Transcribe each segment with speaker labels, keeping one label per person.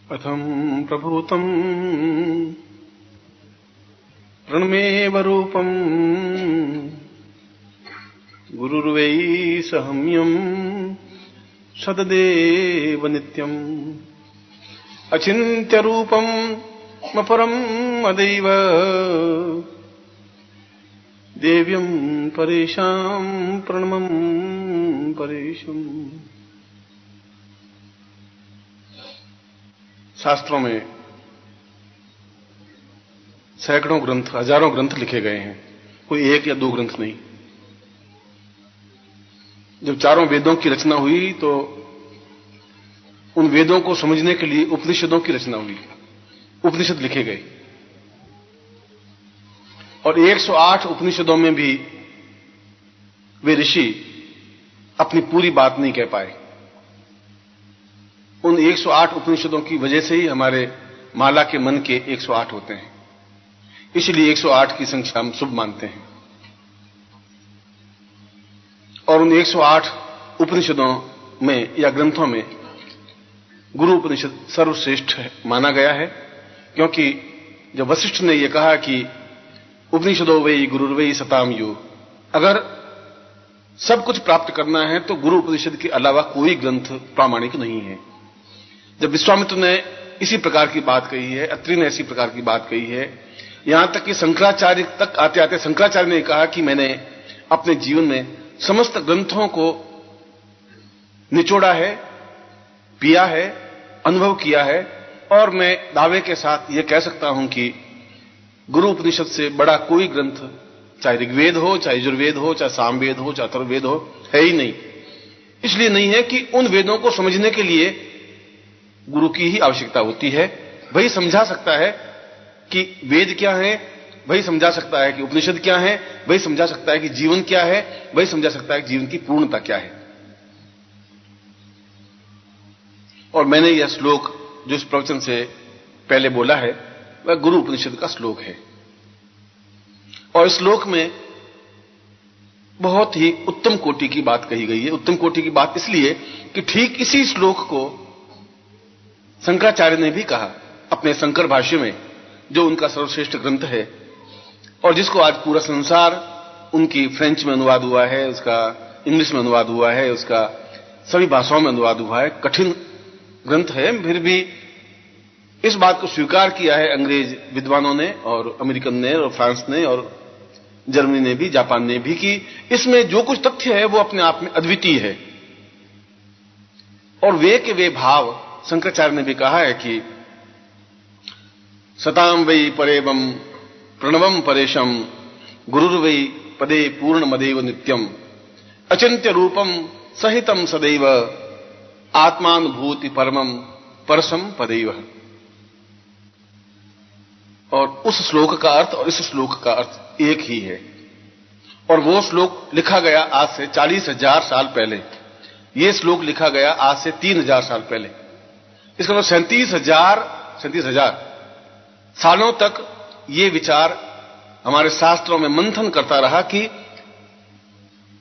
Speaker 1: अथम प्रभूतम प्रणमेव रूपम गुरुर्वै सहम्यम सददेव नित्यम अचिन्त्य रूपम अपरम अदैव देव्यं परेशां प्रणमं परेशम। शास्त्रों में सैकड़ों ग्रंथ, हजारों ग्रंथ लिखे गए हैं, कोई एक या दो ग्रंथ नहीं। जब चारों वेदों की रचना हुई तो उन वेदों को समझने के लिए उपनिषदों की रचना हुई, उपनिषद लिखे गए। और 108 उपनिषदों में भी वे ऋषि अपनी पूरी बात नहीं कह पाए। उन 108 उपनिषदों की वजह से ही हमारे माला के मन के 108 होते हैं, इसलिए 108 की संख्या हम शुभ मानते हैं। और उन 108 उपनिषदों में या ग्रंथों में गुरु उपनिषद सर्वश्रेष्ठ माना गया है, क्योंकि जब वशिष्ठ ने यह कहा कि उपनिषदो वै गुरुर्वै सताम यो, अगर सब कुछ प्राप्त करना है तो गुरु उपनिषद के अलावा कोई ग्रंथ प्रामाणिक नहीं है। जब विश्वामित्र ने इसी प्रकार की बात कही है, अत्रि ने इसी प्रकार की बात कही है, यहां तक कि शंकराचार्य तक आते आते शंकराचार्य ने कहा कि मैंने अपने जीवन में समस्त ग्रंथों को निचोड़ा है, पिया है, अनुभव किया है, और मैं दावे के साथ यह कह सकता हूं कि गुरु उपनिषद से बड़ा कोई ग्रंथ, चाहे ऋग्वेद हो, चाहे यजुर्वेद हो, चाहे सामवेद हो, चाहे अथर्ववेद हो, है ही नहीं। इसलिए नहीं है कि उन वेदों को समझने के लिए गुरु की ही आवश्यकता होती है। वही समझा सकता है कि वेद क्या है, वही समझा सकता है कि उपनिषद क्या है, वही समझा सकता है कि जीवन क्या है, वही समझा सकता है कि जीवन की पूर्णता क्या है। और मैंने यह श्लोक जो इस प्रवचन से पहले बोला है वह गुरु उपनिषद का श्लोक है। और इस श्लोक में बहुत ही उत्तम कोटि की बात कही गई है। उत्तम कोटि की बात इसलिए कि ठीक इसी श्लोक को शंकराचार्य ने भी कहा अपने शंकर भाष्य में, जो उनका सर्वश्रेष्ठ ग्रंथ है और जिसको आज पूरा संसार, उनकी फ्रेंच में अनुवाद हुआ है, उसका इंग्लिश में अनुवाद हुआ है, उसका सभी भाषाओं में अनुवाद हुआ है। कठिन ग्रंथ है, फिर भी इस बात को स्वीकार किया है अंग्रेज विद्वानों ने और अमेरिकन ने और फ्रांस ने और जर्मनी ने भी, जापान ने भी, कि इसमें जो कुछ तथ्य है वो अपने आप में अद्वितीय है। और वे के वे भाव शंकराचार्य ने भी कहा है कि सताम वै परेवम प्रणवम परेशम गुरुर्वै पदे पूर्ण मदेव नित्यम अचिंत्य रूपम सहितम सदैव आत्मानुभूति परमम परसम पदैव। और उस श्लोक का अर्थ और इस श्लोक का अर्थ एक ही है। और वो श्लोक लिखा गया आज से 40,000 साल पहले, ये श्लोक लिखा गया आज से 3,000 साल पहले। इसका मतलब 37,000 सालों तक ये विचार हमारे शास्त्रों में मंथन करता रहा कि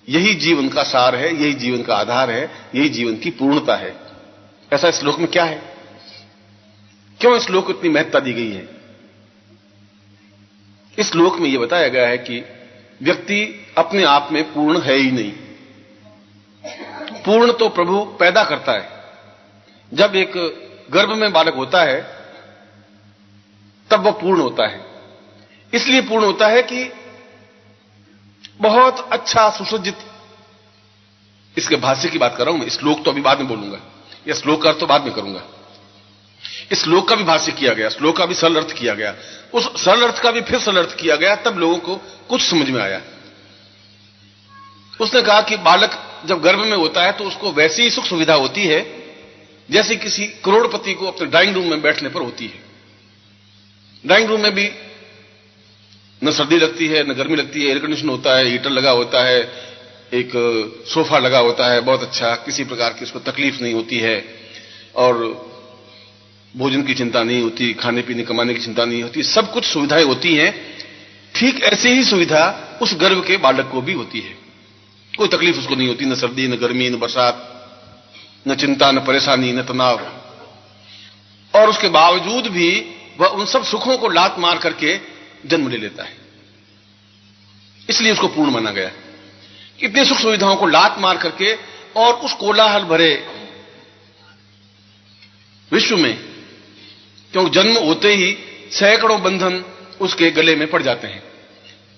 Speaker 1: यही जीवन का सार है, यही जीवन का आधार है, यही जीवन की पूर्णता है। ऐसा इस श्लोक में क्या है? क्यों इस श्लोक को इतनी महत्ता दी गई है? इस श्लोक में यह बताया गया है कि व्यक्ति अपने आप में पूर्ण है ही नहीं। पूर्ण तो प्रभु पैदा करता है। जब एक गर्भ में बालक होता है तब वह पूर्ण होता है। इसलिए पूर्ण होता है कि बहुत अच्छा सुसज्जित, इसके भाष्य की बात कर रहा हूं मैं, श्लोक तो अभी बाद में बोलूंगा, यह श्लोक का अर्थ तो बाद में करूंगा। इस श्लोक का भी भाष्य किया गया, श्लोक का भी सरल अर्थ किया गया, उस सरल अर्थ का भी फिर सरल अर्थ किया गया, तब लोगों को कुछ समझ में आया। उसने कहा कि बालक जब गर्भ में होता है तो उसको वैसी ही सुख सुविधा होती है जैसे किसी करोड़पति को अपने ड्राइंग रूम में बैठने पर होती है। ड्राइंग रूम में भी न सर्दी लगती है न गर्मी लगती है, एयर कंडीशन होता है, हीटर लगा होता है, एक सोफा लगा होता है बहुत अच्छा, किसी प्रकार की उसको तकलीफ नहीं होती है, और भोजन की चिंता नहीं होती, खाने पीने कमाने की चिंता नहीं होती, सब कुछ सुविधाएं होती हैं। ठीक ऐसे ही सुविधा उस गर्भ के बालक को भी होती है। कोई तकलीफ उसको नहीं होती, न सर्दी न गर्मी न बरसात, न चिंता न परेशानी न तनाव। और उसके बावजूद भी वह उन सब सुखों को लात मार करके जन्म ले लेता है। इसलिए उसको पूर्ण माना गया। इतनी सुख सुविधाओं को लात मार करके और उस कोलाहल भरे विश्व में, क्योंकि जन्म होते ही सैकड़ों बंधन उसके गले में पड़ जाते हैं।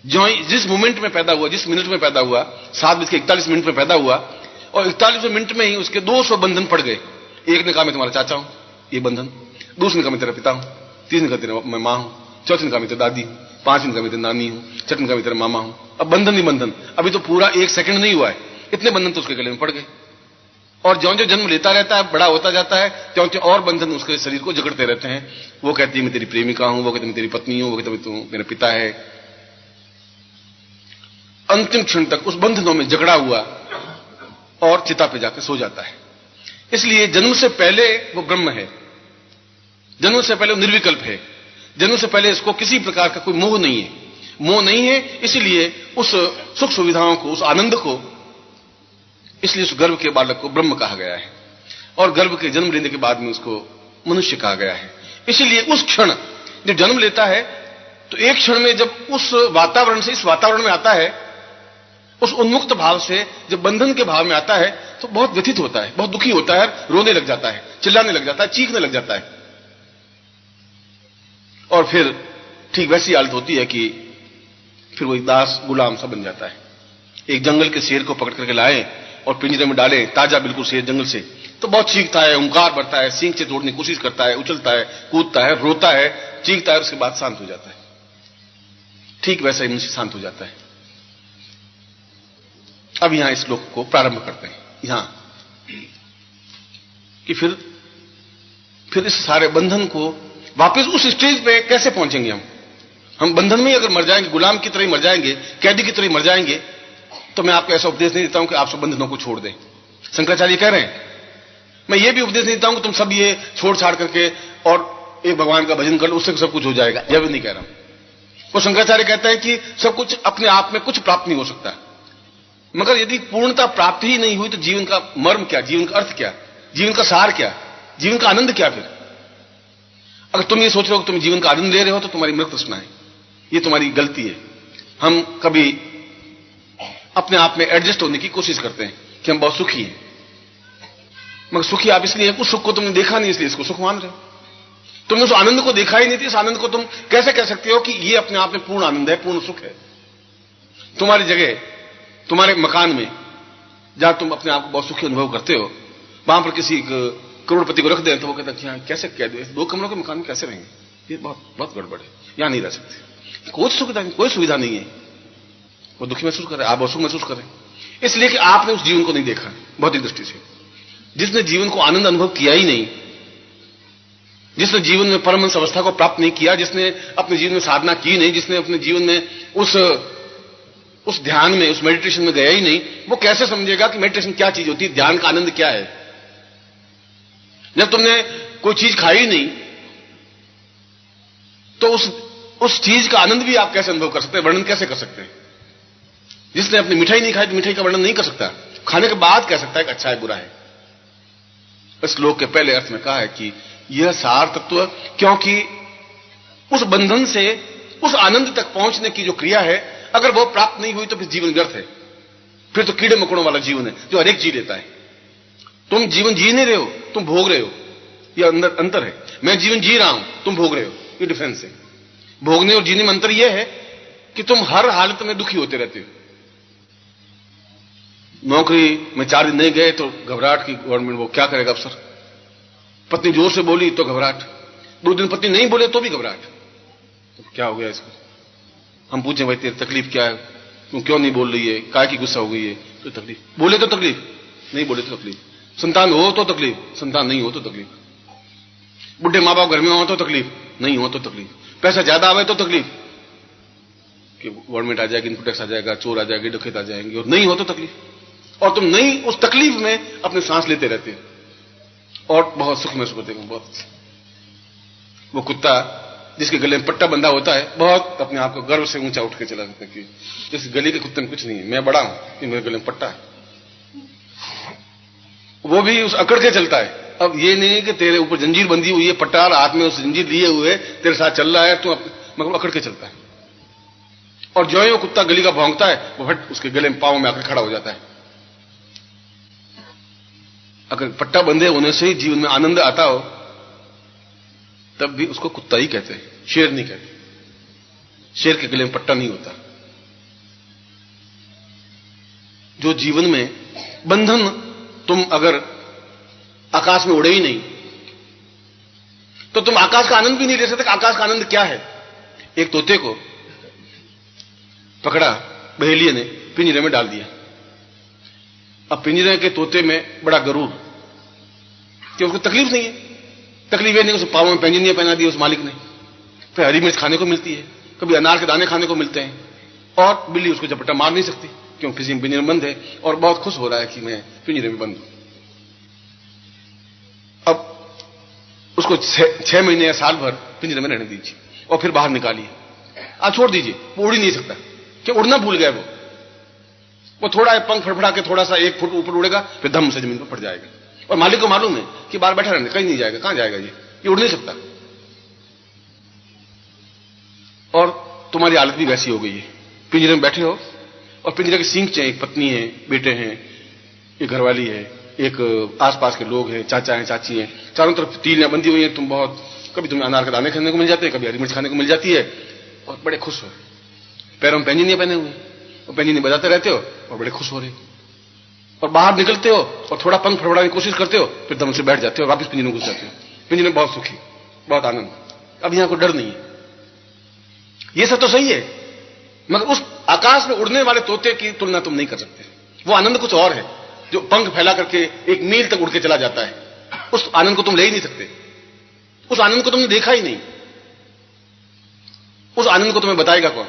Speaker 1: जो जिस मोमेंट में पैदा हुआ, जिस मिनट में पैदा हुआ, 7:41 में पैदा हुआ और 41 मिनट में ही उसके 200 बंधन पड़ गए। एक ने कहा मैं तुम्हारा चाचा हूं, ये बंधन। दूसरे ने कहा मैं तेरा पिता हूं। तीसरे ने कहा तेरा मैं मां हूं। चौथे ने कहा मैं तेरी दादी हूं। पांचवें ने कहा मैं तेरी नानी हूं। छठवें ने कहा मैं तेरा मामा हूं। अब बंधन ही बंधन। अभी तो पूरा 1 सेकंड नहीं हुआ है, इतने बंधन तो उसके गले में पड़ गए। और ज्यों ज्यों जन्म लेता रहता है, बड़ा होता जाता है, त्यों त्यों और बंधन उसके शरीर को जकड़ते रहते हैं। वो कहती है मैं तेरी प्रेमिका हूं, वो कहती मैं तेरी पत्नी हूं, वो कहती तू मेरा पिता है। अंतिम क्षण तक उस बंधनों में जकड़ा हुआ और चिता पे जाकर सो जाता है। इसलिए जन्म से पहले वो ब्रह्म है, जन्म से पहले वो निर्विकल्प है, जन्म से पहले इसको किसी प्रकार का कोई मोह नहीं है। मोह नहीं है, इसलिए उस सुख सुविधाओं को, उस आनंद को, इसलिए उस गर्भ के बालक को ब्रह्म कहा गया है और गर्भ के जन्म लेने के बाद में उसको मनुष्य कहा गया है। इसलिए उस क्षण जब जन्म लेता है तो एक क्षण में जब उस वातावरण से इस वातावरण में आता है, उस उन्मुक्त भाव से जब बंधन के भाव में आता है तो बहुत व्यथित होता है, बहुत दुखी होता है, रोने लग जाता है, चिल्लाने लग जाता है, चीखने लग जाता है। और फिर ठीक वैसी हालत होती है कि फिर वो एक दास गुलाम सा बन जाता है। एक जंगल के शेर को पकड़ करके लाए और पिंजरे में डाले, ताजा बिल्कुल शेर जंगल से, तो बहुत चीखता है, हुंकार भरता है, सींग से तोड़ने की कोशिश करता है, उछलता है, कूदता है, रोता है, चीखता है, उसके बाद शांत हो जाता है। ठीक वैसा ही मनुष्य शांत हो जाता है। अब यहां इस श्लोक को प्रारंभ करते हैं यहां कि फिर इस सारे बंधन को वापस उस स्टेज पे कैसे पहुंचेंगे हम बंधन में ही अगर मर जाएंगे, गुलाम की तरह ही मर जाएंगे, कैदी की तरह ही मर जाएंगे, तो मैं आपको ऐसा उपदेश नहीं देता हूं कि आप सब बंधनों को छोड़ दें। शंकराचार्य कह रहे हैं, मैं ये भी उपदेश नहीं देता हूं कि तुम सब ये छोड़ छाड़ करके और एक भगवान का भजन कर लो, उससे सब कुछ हो जाएगा। यह भी नहीं कह रहा हूं। वो शंकराचार्य कहते हैं कि सब कुछ अपने आप में कुछ प्राप्त नहीं हो सकता, मगर यदि पूर्णता प्राप्ति ही नहीं हुई तो जीवन का मर्म क्या, जीवन का अर्थ क्या, जीवन का सार क्या, जीवन का आनंद क्या? फिर अगर तुम ये सोच रहे हो कि तुम जीवन का आनंद ले रहे हो तो तुम्हारी मृत तृष्णा है, ये तुम्हारी गलती है। हम कभी अपने आप में एडजस्ट होने की कोशिश करते हैं कि हम बहुत सुखी हैं, मगर सुखी आप इसलिए हैं, उस सुख को तुमने देखा नहीं इसलिए इसको सुख मान रहे हो। तुमने उस आनंद को देखा ही नहीं थी, इस आनंद को तुम कैसे कह सकते हो कि ये अपने आप में पूर्ण आनंद है, पूर्ण सुख है? तुम्हारी जगह, तुम्हारे मकान में जहां तुम अपने आप को बहुत सुखी अनुभव करते हो, वहां पर किसी करोड़पति को रख दें तो वो कहता है कैसे कह दो, 2 कमरों के मकान में कैसे रहेंगे, ये बहुत गड़बड़ है, यहां नहीं रह सकते, कोई सुविधा नहीं, कोई सुविधा नहीं है। वो दुखी महसूस कर रहे, आप असुख महसूस करें, इसलिए कि आपने उस जीवन को नहीं देखा भौतिक दृष्टि से। जिसने जीवन को आनंद अनुभव किया ही नहीं, जिसने जीवन में परमहंस अवस्था को प्राप्त नहीं किया, जिसने अपने जीवन में साधना की नहीं, जिसने अपने जीवन में उस ध्यान में, उस मेडिटेशन में गया ही नहीं, वो कैसे समझेगा कि मेडिटेशन क्या चीज होती है, ध्यान का आनंद क्या है? जब तुमने कोई चीज खाई नहीं तो उस चीज का आनंद भी आप कैसे अनुभव कर सकते हैं, वर्णन कैसे कर सकते हैं? जिसने अपनी मिठाई नहीं खाई तो मिठाई का वर्णन नहीं कर सकता, खाने के बाद कह सकता है कि अच्छा है बुरा है। इस श्लोक के पहले अर्थ में कहा है कि यह सार तत्व, क्योंकि उस बंधन से उस आनंद तक पहुंचने की जो क्रिया है, अगर वो प्राप्त नहीं हुई तो फिर जीवन व्यर्थ है, फिर तो कीड़े मकोड़ों वाला जीवन है जो हर एक जी लेता है। तुम जीवन जी नहीं रहे हो, तुम भोग रहे हो, यह अंतर है। मैं जीवन जी रहा हूं, तुम भोग रहे हो, ये डिफरेंस है। भोगने और जीने में अंतर यह है कि तुम हर हालत में दुखी होते रहते हो। नौकरी में 4 दिन नहीं गए तो घबराहट की गवर्नमेंट, वो क्या करेगा अफसर। पत्नी जोर से बोली तो घबराहट, 2 दिन पत्नी नहीं बोले तो भी घबराहट, तो क्या हो गया इसको? हम पूछें भाई तेरी तकलीफ क्या है, तुम क्यों नहीं बोल रही है, काय की गुस्सा हो गई है? तो तकलीफ, बोले तो तकलीफ, नहीं बोले तो तकलीफ, संतान हो तो तकलीफ, संतान नहीं हो तो तकलीफ, बुढ़े माँ बाप घर में हो तो तकलीफ, नहीं हो तो तकलीफ, पैसा ज्यादा आवे तो तकलीफ कि गवर्नमेंट आ जाएगी, इनपुट टैक्स आ जाएगा, चोर आ जाएंगे, डकैत आ जाएंगे, और नहीं हो तो तकलीफ। और तुम नहीं उस तकलीफ में अपने सांस लेते रहते हो और बहुत सुख महसूस करते हो। बहुत, वो कुत्ता जिसके गले में पट्टा बंधा होता है, बहुत अपने आप को गर्व से ऊंचा उठ के चला जाता है कि इस गली के कुत्ते में कुछ नहीं है, मैं बड़ा हूं कि मेरे गले में पट्टा है। वो भी उस अकड़ के चलता है अब ये नहीं कि तेरे ऊपर जंजीर बंधी हुई है, पटार हाथ में उस जंजीर लिए हुए तेरे साथ चल रहा है, तू मतलब अकड़ के चलता है। और जो ही वो कुत्ता गली का भौंकता है, वो हट उसके गले में पांव में आकर खड़ा हो जाता है। अगर पट्टा बंधे होने से ही जीवन में आनंद आता हो, तब भी उसको कुत्ता ही कहते हैं, शेर नहीं कहते। शेर के गले में पट्टा नहीं होता। जो जीवन में बंधन, तुम अगर आकाश में उड़े ही नहीं तो तुम आकाश का आनंद भी नहीं ले सकते। आकाश का आनंद क्या है? एक तोते को पकड़ा बहेलिये ने, पिंजरे में डाल दिया। अब पिंजरे के तोते में बड़ा गरूर कि उसको तकलीफ नहीं है। तकलीफ नहीं, उसे पांव में पैंजनियां पहना दी उस मालिक ने। फिर हरी मिर्च खाने को मिलती है, कभी अनार के दाने खाने को मिलते हैं, और बिल्ली उसको झपट्टा मार नहीं सकती क्योंकि किसी पिंजरे में बंद है, और बहुत खुश हो रहा है कि मैं पिंजरे में बंद हूं। अब उसको 6 महीने या साल भर पिंजरे में रहने दीजिए और फिर बाहर निकालिए। आप छोड़ दीजिए, वो उड़ ही नहीं सकता, क्या उड़ना भूल गया वो थोड़ा पंख फड़फड़ा के थोड़ा सा 1 फुट ऊपर उड़ेगा, फिर धम से जमीन पर पड़ जाएगा। और मालिक को मालूम है कि बाहर बैठा रहने, कहीं नहीं जाएगा। कहां जाएगा? ये उड़ नहीं सकता। और तुम्हारी हालत भी वैसी हो गई है, पिंजरे में बैठे हो और पिंजरे के सींग चाहिए। एक पत्नी है, बेटे हैं, एक घरवाली है, एक आसपास के लोग हैं, चाचा हैं, चाची हैं, चारों तरफ तीलियां बंधी हुई हैं। तुम बहुत, कभी तुम्हें अनार के दाने खाने को मिल जाते हैं, कभी हरी मिर्च खाने को मिल जाती है, और बड़े खुश हो। पैरों में पैंजनियां पहने हुए, और पैंजनी बजाते रहते हो और बड़े खुश हो रहे। और बाहर निकलते हो और थोड़ा पंख फड़फड़ाने की कोशिश करते हो, फिर दम से बैठ जाते हो, वापस पिंजरे में घुस जाते हो। पिंजरे में बहुत सुखी, बहुत आनंद, अब यहां कोई डर नहीं है। ये सब तो सही है, मगर उस आकाश में उड़ने वाले तोते की तुलना तुम नहीं कर सकते। वो आनंद कुछ और है, जो पंख फैला करके 1 मील तक उड़ के चला जाता है। उस आनंद को तुम ले ही नहीं सकते। उस आनंद को तुमने देखा ही नहीं। उस आनंद को तुम्हें बताएगा कौन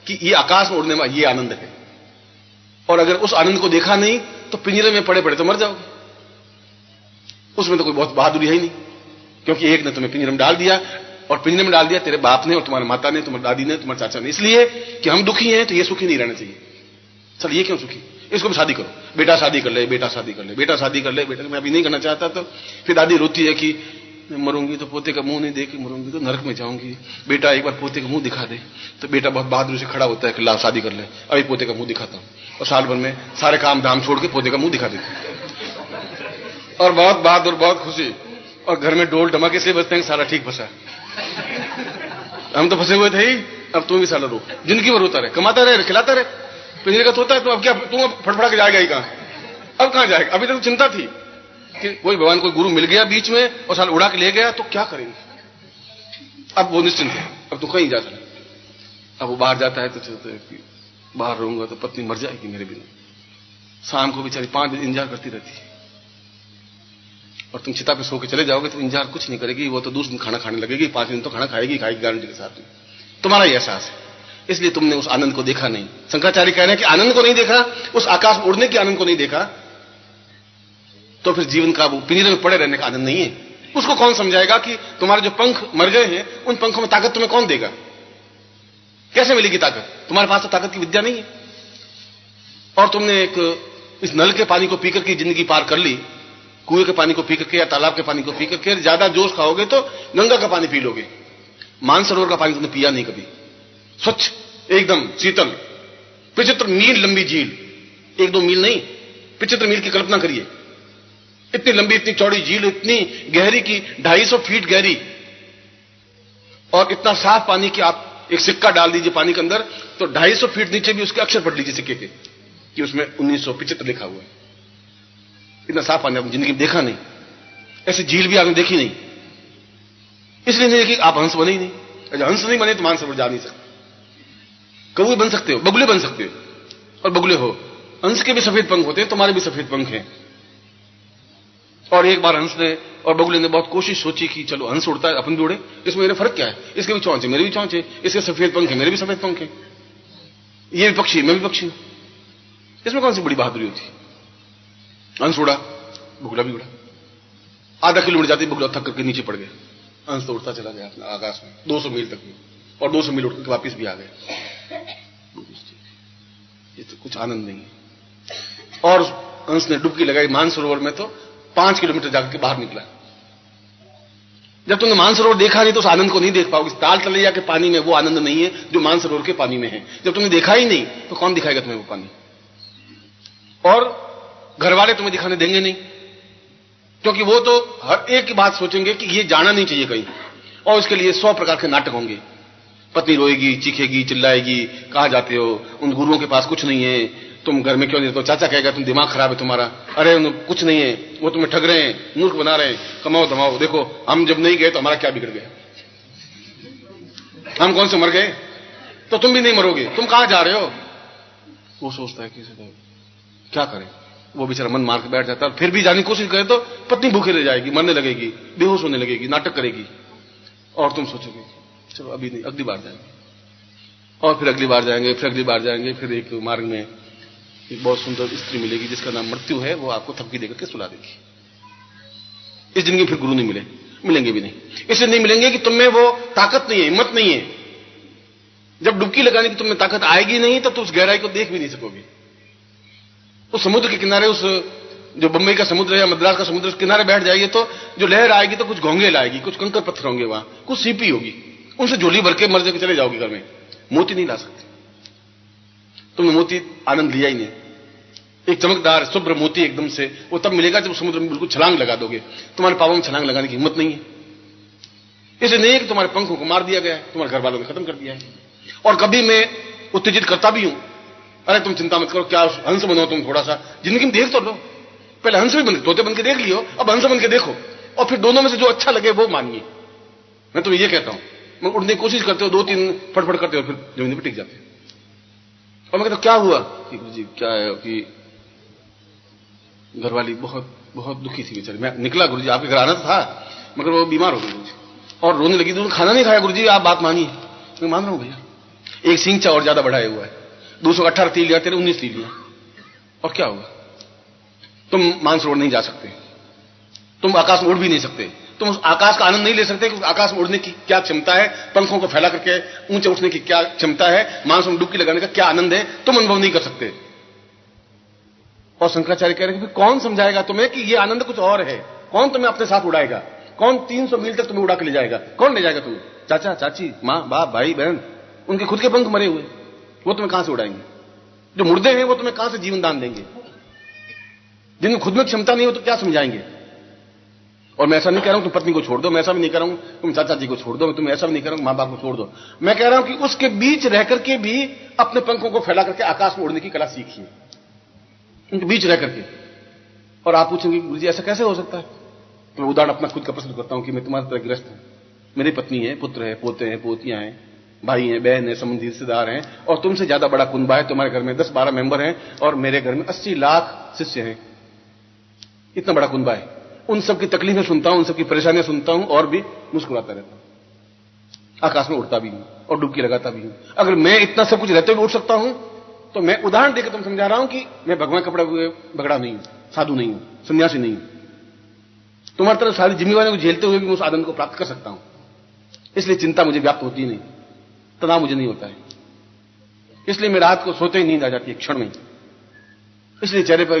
Speaker 1: कि ये आकाश में उड़ने वाला ये आनंद है? और अगर उस आनंद को देखा नहीं तो पिंजरे में पड़े पड़े तो मर जाओगे। उसमें तो कोई बहुत बहादुरी है ही नहीं, क्योंकि एक ने तुम्हें पिंजरे में डाल दिया, और पिंजरे में डाल दिया तेरे बाप ने और तुम्हारी माता ने, तुम्हारी दादी ने, तुम्हारे चाचा ने, इसलिए कि हम दुखी हैं तो ये सुखी नहीं रहना चाहिए। चल ये क्यों सुखी? इसको भी शादी करो, बेटा शादी कर ले, बेटा शादी कर ले, बेटा शादी कर ले, बेटा मैं अभी नहीं करना चाहता। तो फिर दादी रोती है कि मरूंगी तो पोते का मुंह नहीं देख के मरूंगी तो नरक में जाऊंगी, बेटा एक बार पोते का मुंह दिखा दे। तो बेटा बहुत बहादुरी से खड़ा होता है कि ला शादी कर ले, अभी पोते का मुंह दिखाता हूं, और साल भर में सारे काम धाम छोड़ के पोते का मुंह दिखा देते, और बहुत बहादुर, बहुत खुशी, और घर में डोल धमाके से बजते हैं, सारा ठीक फंसा। हम तो फंसे हुए थे ही, अब तुम भी साला रो, जिंदगी भर रोता रहे, कमाता रहे, खिलाता रहे, पिंजरे का तोता है तो अब क्या तुम फटफड़ा के जाएगा ही कहां? अब कहां जाएगा? अभी तक चिंता थी कि कोई भगवान कोई गुरु मिल गया बीच में और साल उड़ा के ले गया तो क्या करेंगे। अब वो निश्चिंत है, अब तो कहीं जा सकते। अब वो बाहर जाता है तो चलते है कि बाहर रहूंगा तो पत्नी मर जाएगी मेरे बिना। शाम को बेचारी 5 दिन इंतजार करती रहती है, और तुम चिता पे सो के चले जाओगे तो इंतजार कुछ नहीं करेगी, वो तो दूसरे दिन खाना खाने लगेगी, 5 दिन तो खाना खाएगी गारंटी के साथ में। तुम्हारा ही एहसास है, इसलिए तुमने उस आनंद को देखा नहीं। शंकराचार्य कह रहे हैं कि आनंद को नहीं देखा, उस आकाश में उड़ने के आनंद को नहीं देखा, तो फिर जीवन का वो पिंजरे में पड़े रहने का आनंद नहीं है। उसको कौन समझाएगा कि तुम्हारे जो पंख मर गए हैं, उन पंखों में ताकत तुम्हें कौन देगा? कैसे मिलेगी ताकत? तुम्हारे पास तो ताकत की विद्या नहीं है। और तुमने इस नल के पानी को पीकर के जिंदगी पार कर ली, कुएं के पानी को पी करके या तालाब के पानी को पी करके, ज्यादा जोश खाओगे तो गंगा का पानी पी लोगे। मानसरोवर का पानी तुमने पिया नहीं कभी, स्वच्छ एकदम शीतल, 75 मील लंबी झील, 1-2 मील नहीं, 75 मील की कल्पना करिए। इतनी लंबी, इतनी चौड़ी झील, इतनी गहरी की 250 फीट गहरी, और इतना साफ पानी कि आप एक सिक्का डाल दीजिए पानी के अंदर तो 250 फीट नीचे भी उसके अक्षर पढ़ लीजिए सिक्के के कि उसमें 1975 लिखा हुआ है। इतना साफ पानी आपने जिंदगी में देखा नहीं, ऐसी झील भी आपने देखी नहीं। इसलिए नहीं देखी, आप हंस बने ही नहीं। अगर हंस नहीं बने तो मानसरोवर जा नहीं सकते। कौवे बन सकते हो, बगुले बन सकते हो, और बगुले हो, हंस के भी सफेद पंख होते हैं, तुम्हारे भी सफेद पंख हैं। और एक बार हंस ने और बगुले ने बहुत कोशिश सोची कि चलो हंस उड़ता है, अपन भी उड़े, इसमें मेरे फर्क क्या है? इसके भी चौंच है, मेरे भी चौंच है, इसके सफेद पंख है, मेरे भी सफेद पंख है, ये भी पक्षी, मैं भी पक्षी हूं, इसमें कौन सी बड़ी बहादुरी होती? हंस उड़ा, बगुला भी उड़ा, आधा किलोमीटर जाती बगुला थक करके नीचे पड़ गया, हंस तो उड़ता चला गया अपना आकाश में 200 मील तक में, और 200 मील उड़ करके वापिस भी आ गया। ये तो कुछ आनंद नहीं है। और हंस ने डुबकी लगाई मानसरोवर में तो 5 किलोमीटर जाकर के बाहर निकला। जब तुमने मानसरोवर देखा नहीं तो उस आनंद को नहीं देख पाओगे। ताल तलैया के पानी में वो आनंद नहीं है जो मानसरोवर के पानी में है। जब तुमने देखा ही नहीं तो कौन दिखाएगा तुम्हें वो पानी? और घर वाले तुम्हें दिखाने देंगे नहीं, क्योंकि वो तो हर एक की बात सोचेंगे कि ये जाना नहीं चाहिए कहीं, और उसके लिए 100 प्रकार के नाटक होंगे। पत्नी रोएगी, चीखेगी, चिल्लाएगी, कहां जाते हो, उन गुरुओं के पास कुछ नहीं है, तुम घर में क्यों नहीं रहते हो? चाचा कहेगा तुम दिमाग खराब है तुम्हारा, अरे कुछ नहीं है, वो तुम्हें ठग रहे हैं, मूर्ख बना रहे हैं, कमाओ धमाओ, देखो हम जब नहीं गए तो हमारा क्या बिगड़ गया, हम कौन से मर गए, तो तुम भी नहीं मरोगे, तुम कहां जा रहे हो? वो सोचता है कि क्या करें, वो बेचारा मन मार के बैठ जाता है। फिर भी जाने की कोशिश करे तो पत्नी भूखे रह जाएगी, मरने लगेगी, बेहोश होने लगेगी, नाटक करेगी, और तुम सोचोगे चलो अभी नहीं, अगली बार जाएंगे, और फिर अगली बार जाएंगे, फिर अगली बार जाएंगे। फिर एक मार्ग में एक बहुत सुंदर स्त्री मिलेगी जिसका नाम मृत्यु है, वो आपको थपकी देकर के सुला देगी। इस जिंदगी फिर गुरु नहीं मिलेंगे भी नहीं। इसलिए नहीं मिलेंगे कि तुम में वो ताकत नहीं है, हिम्मत नहीं है। जब डुबकी लगाने की तुम्हें ताकत आएगी नहीं तो उस गहराई को देख भी नहीं सकोगे। उस समुद्र के किनारे, उस जो बंबई का समुद्र है या मद्रास का समुद्र, उस किनारे बैठ जाएगी तो जो लहर आएगी तो कुछ घोंगे लाएगी, कुछ कंकर पत्थर होंगे, वहां कुछ सीपी होगी, उनसे झोली भर के मर के चले जाओगे घर में। मोती नहीं ला सकते, तुमने मोती आनंद लिया ही नहीं। एक चमकदार शुभ्र मोती एकदम से वो तब मिलेगा जब समुद्र में बिल्कुल छलांग लगा दोगे। तुम्हारे पावों में छलांग लगाने की हिम्मत नहीं है। इसलिए नहीं है कि तुम्हारे पंखों को मार दिया गया है, तुम्हारे घर वालों ने खत्म कर दिया है। और कभी मैं उत्तेजित करता भी हूं, अरे तुम चिंता मत करो, क्या हंस बनो तुम, थोड़ा सा जिंदगी में देख तो लो, पहले हंस भी बन, तोते बन के देख लियो, अब हंस बन के देखो, और फिर दोनों में से जो अच्छा लगे वो मानिए। मैं तुम्हें ये कहता हूं, मैं उड़ने की कोशिश करते हो, 2-3 फटफट करते हो, फिर जमीन पर टिक जाते हो। और मैं कहता क्या हुआ कि गुरु जी क्या है कि घरवाली बहुत बहुत दुखी थी बेचारी। मैं निकला गुरु जी, आपके घर आना था, मगर वो बीमार हो गई गुरु जी, और रोने लगी। तो खाना नहीं खाया गुरु जी, आप बात मानिए। मैं मान रहा हूं भैया, एक सिंचा और ज्यादा बढ़ाया हुआ है, 218 तीर लिया, तेरे 19 तीर लिया, और क्या होगा? तुम मानसरोवर नहीं जा सकते, तुम आकाश में उड़ भी नहीं सकते, तुम उस आकाश का आनंद नहीं ले सकते कि आकाश में उड़ने की क्या क्षमता है, पंखों को फैला करके ऊंचे उठने की क्या क्षमता है, मानसरोवर में डुबकी लगाने का क्या आनंद है, तुम अनुभव नहीं कर सकते। और शंकराचार्य कह रहे हैं कि कौन समझाएगा तुम्हें कि ये आनंद कुछ और है? कौन तुम्हें अपने साथ उड़ाएगा? कौन 300 मील तक तुम्हें उड़ा के ले जाएगा? कौन ले जाएगा तुम्हें? चाचा चाची, माँ बाप, भाई बहन, उनके खुद के पंख मरे हुए, वो तुम्हें कहां से उड़ाएंगे? जो मुर्दे हैं वो तुम्हें कहां से जीवन दान देंगे? जिनमें खुद में क्षमता नहीं हो तो क्या समझाएंगे? और मैं ऐसा नहीं कह रहा हूं तुम पत्नी को छोड़ दो, मैं ऐसा भी नहीं कह रहा हूं तुम चाचा जी को छोड़ दो, तुम ऐसा भी नहीं कह रहा हूं मां बाप को छोड़ दो। मैं कह रहा हूं कि उसके बीच रह करके भी अपने पंखों को फैला करके आकाश में उड़ने की कला सीखिए, उनके बीच रह करके। और आप पूछेंगे गुरु जी ऐसा कैसे हो सकता है? तो मैं उदाहरण अपना खुद का प्रश्न करता हूं कि मैं तुम्हारी तरह ग्रस्त हूं, मेरी पत्नी है, पुत्र है, पोते हैं, पोतियां हैं, भाई हैं, बहन है, संबंधी रिश्तेदार हैं, और तुमसे ज्यादा बड़ा कुनबा है, तुम्हारे घर में 10-12 मेंबर हैं, और मेरे घर में 80 लाख शिष्य हैं। इतना बड़ा कुनबा है। उन सबकी तकलीफें सुनता हूं, उन सबकी परेशानियां सुनता हूं, और भी मुस्कुराता रहता हूं, आकाश में उड़ता भी हूं और डुबकी लगाता भी हूं। अगर मैं इतना सब कुछ रहते हुए उठ सकता हूं तो मैं उदाहरण देकर तुम समझा रहा हूं कि मैं भगवान कपड़ा बगड़ा नहीं हूं, साधु नहीं हूं, सन्यासी नहीं हूं। तुम्हारी तरफ सारी जिम्मेवारियों को झेलते हुए भी मैं उस आनंद को प्राप्त कर सकता हूं। इसलिए चिंता मुझे व्याप्त होती नहीं, तनाव मुझे नहीं होता है। इसलिए मैं रात को सोते ही नींद आ जाती है क्षण में। इसलिए चेहरे पर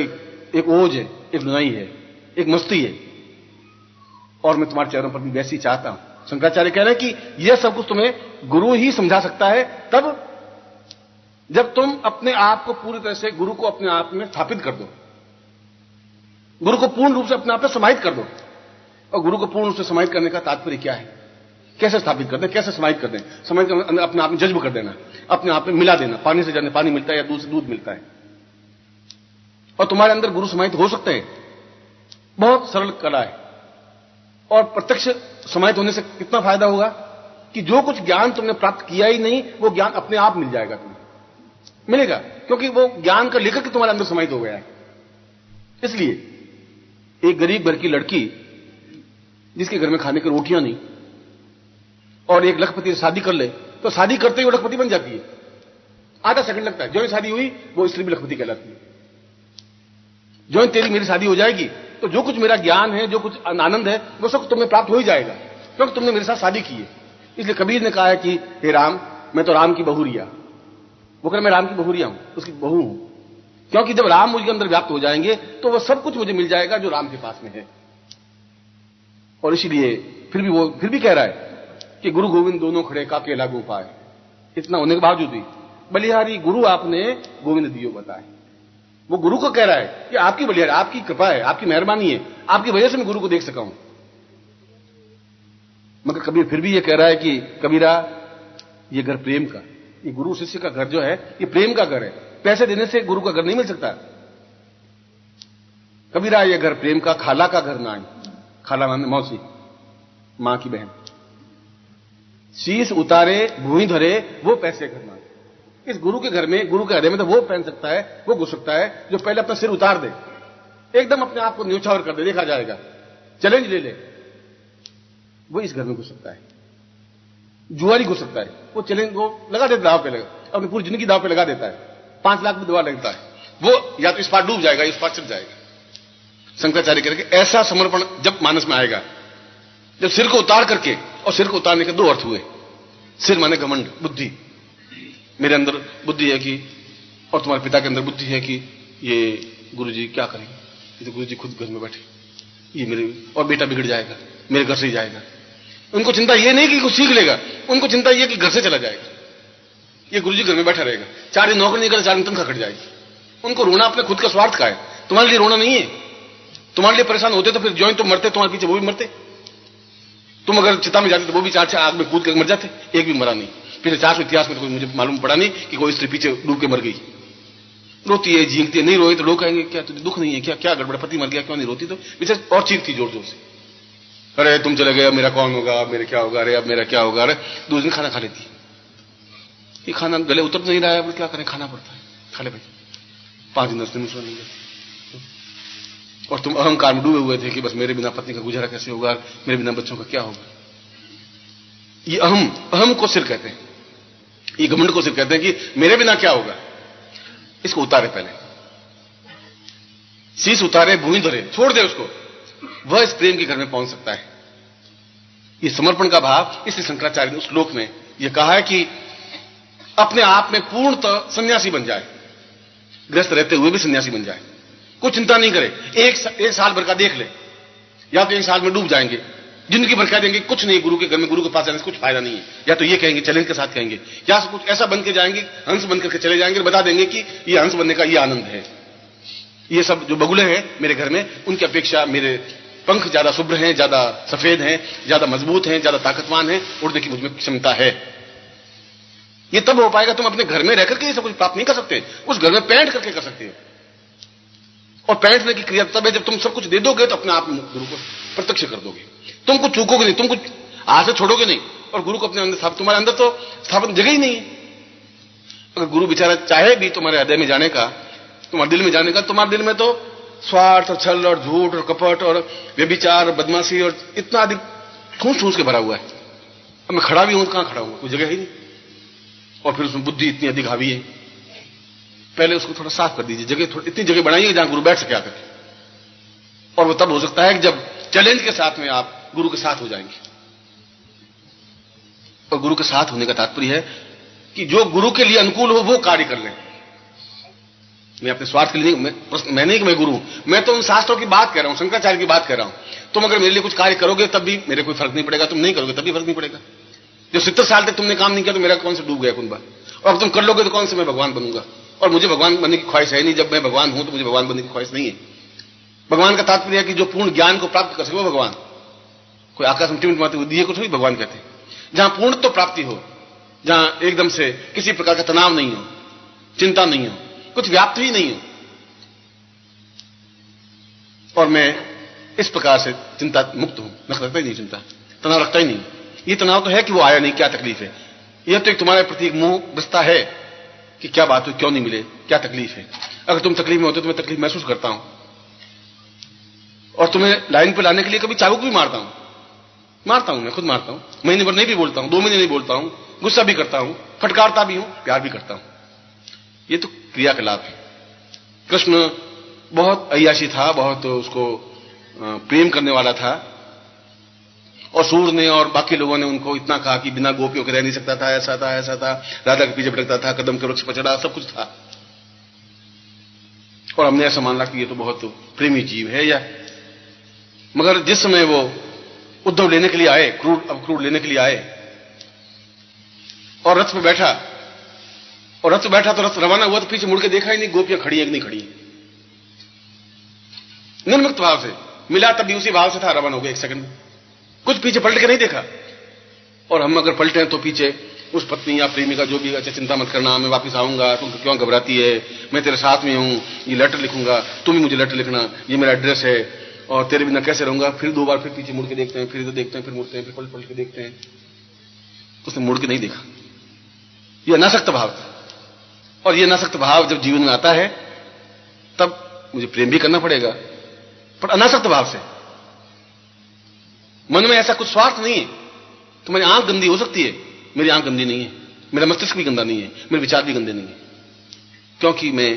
Speaker 1: एक ओज है, एक नुनाई है, एक मस्ती है, और मैं तुम्हारे चेहरों पर भी वैसी चाहता हूं। शंकराचार्य कह रहे हैं कि यह सब कुछ तुम्हें गुरु ही समझा सकता है, तब जब तुम अपने आप को पूरी तरह से गुरु को अपने आप में स्थापित कर दो, गुरु को पूर्ण रूप से अपने आप में समाहित कर दो। और गुरु को पूर्ण रूप से समाहित करने का तात्पर्य क्या है? कैसे स्थापित कर दें, कैसे समाहित कर दें? समाहित कर अपने आप में जज्ब कर देना, अपने आप में मिला देना। पानी से जाने पानी मिलता है या दूध से दूध मिलता है, और तुम्हारे अंदर गुरु समाहित हो सकते हैं। बहुत सरल कला है। और प्रत्यक्ष समाहित होने से कितना फायदा होगा कि जो कुछ ज्ञान तुमने प्राप्त किया ही नहीं वो ज्ञान अपने आप मिल जाएगा, तुम्हें मिलेगा, क्योंकि वो ज्ञान का लेखक तुम्हारे अंदर समाहित हो गया है। इसलिए एक गरीब घर की लड़की जिसके घर में खाने की रोटियां नहीं, और एक लखपति से शादी कर ले तो शादी करते ही वो लखपति बन जाती है। आधा सेकंड लगता है, जो ही शादी हुई वो स्त्री भी लखपति कहलाती है। जो ही तेरी मेरी शादी हो जाएगी तो जो कुछ मेरा ज्ञान है, जो कुछ आनंद है, वो सब तुम्हें प्राप्त हो ही जाएगा, क्योंकि तुमने मेरे साथ शादी की है। इसलिए कबीर ने कहा है कि हे राम, मैं तो राम की बहुरिया। वो कह रहा मैं राम की बहुरिया हूं, उसकी बहू हूं, क्योंकि जब राम मुझे अंदर व्याप्त हो जाएंगे तो वह सब कुछ मुझे मिल जाएगा जो राम के पास में है। और इसीलिए फिर भी कह रहा है कि गुरु गोविंद दोनों खड़े काके लागू पाए। इतना होने के बावजूद भी बलिहारी गुरु आपने गोविंद दियो बताए। वो गुरु को कह रहा है कि आपकी बलिहारी, आपकी कृपा है, आपकी मेहरबानी है, आपकी वजह से मैं गुरु को देख सका हूं। मगर कबीर फिर भी ये कह रहा है कि कबीरा, ये घर प्रेम का, ये गुरु शिष्य का घर जो है ये प्रेम का घर है। पैसे देने से गुरु का घर नहीं मिल सकता। कबीरा, ये घर प्रेम का, खाला का घर ना है। खाला माने मौसी, मां की बहन। शीश उतारे भूमि धरे वो पैसे घर ना। इस गुरु के घर में, गुरु के हृदय में तो वो पहन सकता है, वो घुस सकता है जो पहले अपना सिर उतार दे, एकदम अपने आप को न्योछावर कर दे, देखा जाएगा, चैलेंज ले ले। वो इस घर में घुस सकता है। जुआरी घुस सकता है, वो चैलेंज वो लगा देता दाव पे, लगा अपनी पूरी जिंदगी दाव पे लगा देता है। 5 लाख भी दवा लगता है, वो या तो इस पार डूब जाएगा, इस पार चल जाएगा। शंकराचार्य करके ऐसा समर्पण जब मानस में आएगा, जब सिर को उतार करके, और सिर को उतारने के 2 अर्थ हुए। सिर माने घमंड, बुद्धि, मेरे अंदर बुद्धि है कि, और तुम्हारे पिता के अंदर बुद्धि है कि ये गुरुजी क्या करेंगे, ये तो गुरुजी खुद घर में बैठे, ये मेरे और बेटा बिगड़ जाएगा, मेरे घर से ही जाएगा। उनको चिंता ये नहीं कि कुछ सीख लेगा, उनको चिंता ये कि घर से चला जाएगा, ये गुरुजी घर में बैठा रहेगा, 4 दिन नौकरी नहीं करे, 4 दिन तनख्वाह कट जाएगी। उनको रोना अपने खुद का स्वार्थ का है, तुम्हारे लिए रोना नहीं है। तुम्हारे लिए परेशान होते तो फिर जो तुम मरते, तुम्हारे पीछे वो भी मरते। तुम अगर चिता में जाते तो वो भी 4 आग में कूद कर मर जाते, एक भी मरा नहीं। पिछले 400 इतिहास में तो कोई मुझे मालूम पड़ा नहीं कि कोई स्त्री पीछे डूब के मर गई। रोती है, झींकती है, नहीं रोई तो लोग कहेंगे क्या तुझे दुख नहीं है क्या, क्या गड़बड़, पति मर गया क्यों नहीं रोती, तो पीछे और चीखती जोर जोर से, अरे तुम चले गए, मेरा कौन होगा, मेरे क्या होगा, अरे अब मेरा क्या होगा। अरे 2 दिन खाना खा लेती, ये खाना गले उतर नहीं रहा है, क्या करें, खाना पड़ता है, खा ले भाई, 5 दिन 10 दिन सो नहीं गए। और तुम अहंकार में डूबे हुए थे कि बस मेरे बिना पत्नी का गुजारा कैसे होगा, मेरे बिना बच्चों का क्या होगा। ये अहम को सिर कहते हैं, ये घमंड को सिर कहते हैं कि मेरे बिना क्या होगा। इसको उतारे, पहले शीश उतारे भूमि धरे, छोड़ दे उसको, वह इस प्रेम के घर में पहुंच सकता है। ये समर्पण का भाव, इसलिए शंकराचार्य ने उस श्लोक में यह कहा है कि अपने आप में पूर्णतः सन्यासी बन जाए, ग्रस्त रहते हुए भी सन्यासी बन जाए, कोई चिंता नहीं करे। एक साल भर का देख ले, या तो 1 साल में डूब जाएंगे, जिंदगी भर कह देंगे कुछ नहीं, गुरु के घर में, गुरु के पास जाने से कुछ फायदा नहीं है, या तो ये कहेंगे चैलेंज के साथ कहेंगे, या कुछ ऐसा बन के जाएंगे, हंस बन करके चले जाएंगे, बता देंगे कि ये हंस बनने का ये आनंद है। ये सब जो बगुले हैं मेरे घर में, उनकी अपेक्षा मेरे पंख ज्यादा शुभ्र हैं, ज्यादा सफेद हैं, ज्यादा मजबूत हैं, ज्यादा ताकतवान हैं, उड़ने की मुझमें क्षमता है। ये तब हो पाएगा, तुम अपने घर में रहकर के ये सब कुछ प्राप्त नहीं कर सकते, उस घर में पैंट करके कर सकते हो। और पैंटने की क्रिया तब है जब तुम सब कुछ दे दोगे तो अपने आप गुरु को प्रत्यक्ष कर दोगे। तुम कुछ चूकोगे नहीं, तुम कुछ हाथ से छोड़ोगे नहीं, और गुरु को अपने अंदर, तुम्हारे अंदर तो स्थापन जगह ही नहीं है। अगर गुरु बेचारा चाहे भी तुम्हारे हृदय में जाने का, तुम्हारे दिल में जाने का, तुम्हारे दिल में तो स्वार्थ और छल और झूठ और कपट और व्यभिचार और बदमाशी और इतना अधिक ठूस ठूस के भरा हुआ है। अब मैं खड़ा भी हूं तो कहां खड़ा हूं, कोई जगह ही नहीं। और फिर उसमें बुद्धि इतनी अधिक हावी है, पहले उसको थोड़ा साफ कर दीजिए, जगह इतनी जगह बनाइए जहां गुरु बैठ सके आकर। और वो तब हो सकता है कि जब चैलेंज के साथ में आप गुरु के साथ हो जाएंगे। और गुरु के साथ होने का तात्पर्य है कि जो गुरु के लिए अनुकूल हो वो कार्य कर लें। मैं अपने स्वार्थ के लिए नहीं, मैं नहीं कि मैं गुरु हूं, मैं तो उन शास्त्रों की बात कर रहा हूं, शंकराचार्य की बात कर रहा हूं। तुम अगर मेरे लिए कुछ कार्य करोगे तब भी मेरे कोई फर्क नहीं पड़ेगा, तुम नहीं करोगे तब भी फर्क नहीं पड़ेगा। जब 70 साल तक तुमने काम नहीं किया तो मेरा कौन से डूब गया कुंभा, और तुम कर लोगे तो कौन से मैं भगवान बनूंगा। और मुझे भगवान बनने की ख्वाहिश है नहीं, जब मैं भगवान हूं तो मुझे भगवान बनने की ख्वाहिश नहीं है। भगवान का तात्पर्य है कि जो पूर्ण ज्ञान को प्राप्त कर सके वो भगवान। कोई आकाश में टिमटिमाते हुए दिए को थोड़ी भगवान कहते हैं। जहां पूर्ण तो प्राप्ति हो, जहां एकदम से किसी प्रकार का तनाव नहीं हो, चिंता नहीं हो, कुछ व्याप्त ही नहीं हो। और मैं इस प्रकार से चिंता मुक्त हूं, मैं रखता ही नहीं चिंता, तनाव रखता ही नहीं। ये तनाव तो है कि वो आया नहीं, क्या तकलीफ है। यह तो एक तुम्हारे प्रति एक मोह बसता है कि क्या बात हुई, क्यों नहीं मिले, क्या तकलीफ है। अगर तुम तकलीफ में होते तो मैं तकलीफ महसूस करता हूं, और तुम्हें लाइन पर लाने के लिए कभी चाबुक भी मारता हूं, मैं खुद मारता हूं। महीने भर नहीं भी बोलता हूं, 2 महीने नहीं बोलता हूं, गुस्सा भी करता हूं, फटकारता भी हूं, प्यार भी करता हूं। ये तो क्रियाकलाप है। कृष्ण बहुत अय्याशी था, बहुत उसको प्रेम करने वाला था, और सूर ने और बाकी लोगों ने उनको इतना कहा कि बिना गोपियों के रह नहीं सकता था, ऐसा था ऐसा था, राधा के पीछे भटकता था, कदम के वृक्ष पर चढ़ा, सब कुछ था। और हमने ऐसा माना कि ये तो बहुत प्रेमी जीव है। या मगर जिस समय वो उद्धव लेने के लिए आए, क्रूड लेने के लिए आए, और रथ पे बैठा, और रथ पे बैठा तो रथ रवाना हुआ तो पीछे मुड़ के देखा ही नहीं गोपियां खड़ी है कि नहीं खड़ी है। निर्मुक्त भाव से मिला, तब भी उसी भाव से था, रवाना हो गया 1 सेकंड में, कुछ पीछे पलट के नहीं देखा। और हम अगर पलटे हैं तो पीछे उस पत्नी या प्रेमी का जो भी, अच्छा चिंता मत करना, मैं वापस आऊंगा, तुम क्यों घबराती है, मैं तेरे साथ में हूं, ये लेटर लिखूंगा, तुम ही मुझे लेटर लिखना, ये मेरा एड्रेस है, और तेरे बिना कैसे रहूंगा। फिर 2 बार फिर पीछे मुड़ के देखते हैं, फिर इधर देखते हैं, फिर मुड़ते हैं, फिर पलट के देखते हैं। उसने मुड़ के नहीं देखा। यह अनासक्त भाव था। और यह अनासक्त भाव जब जीवन में आता है तब मुझे प्रेम भी करना पड़ेगा, पर अनासक्त भाव से। मन में ऐसा कुछ स्वार्थ नहीं है। तुम्हारी आंख गंदी हो सकती है, मेरी आंख गंदी नहीं है, मेरा मस्तिष्क भी गंदा नहीं है, मेरे विचार भी गंदे नहीं है, क्योंकि मैं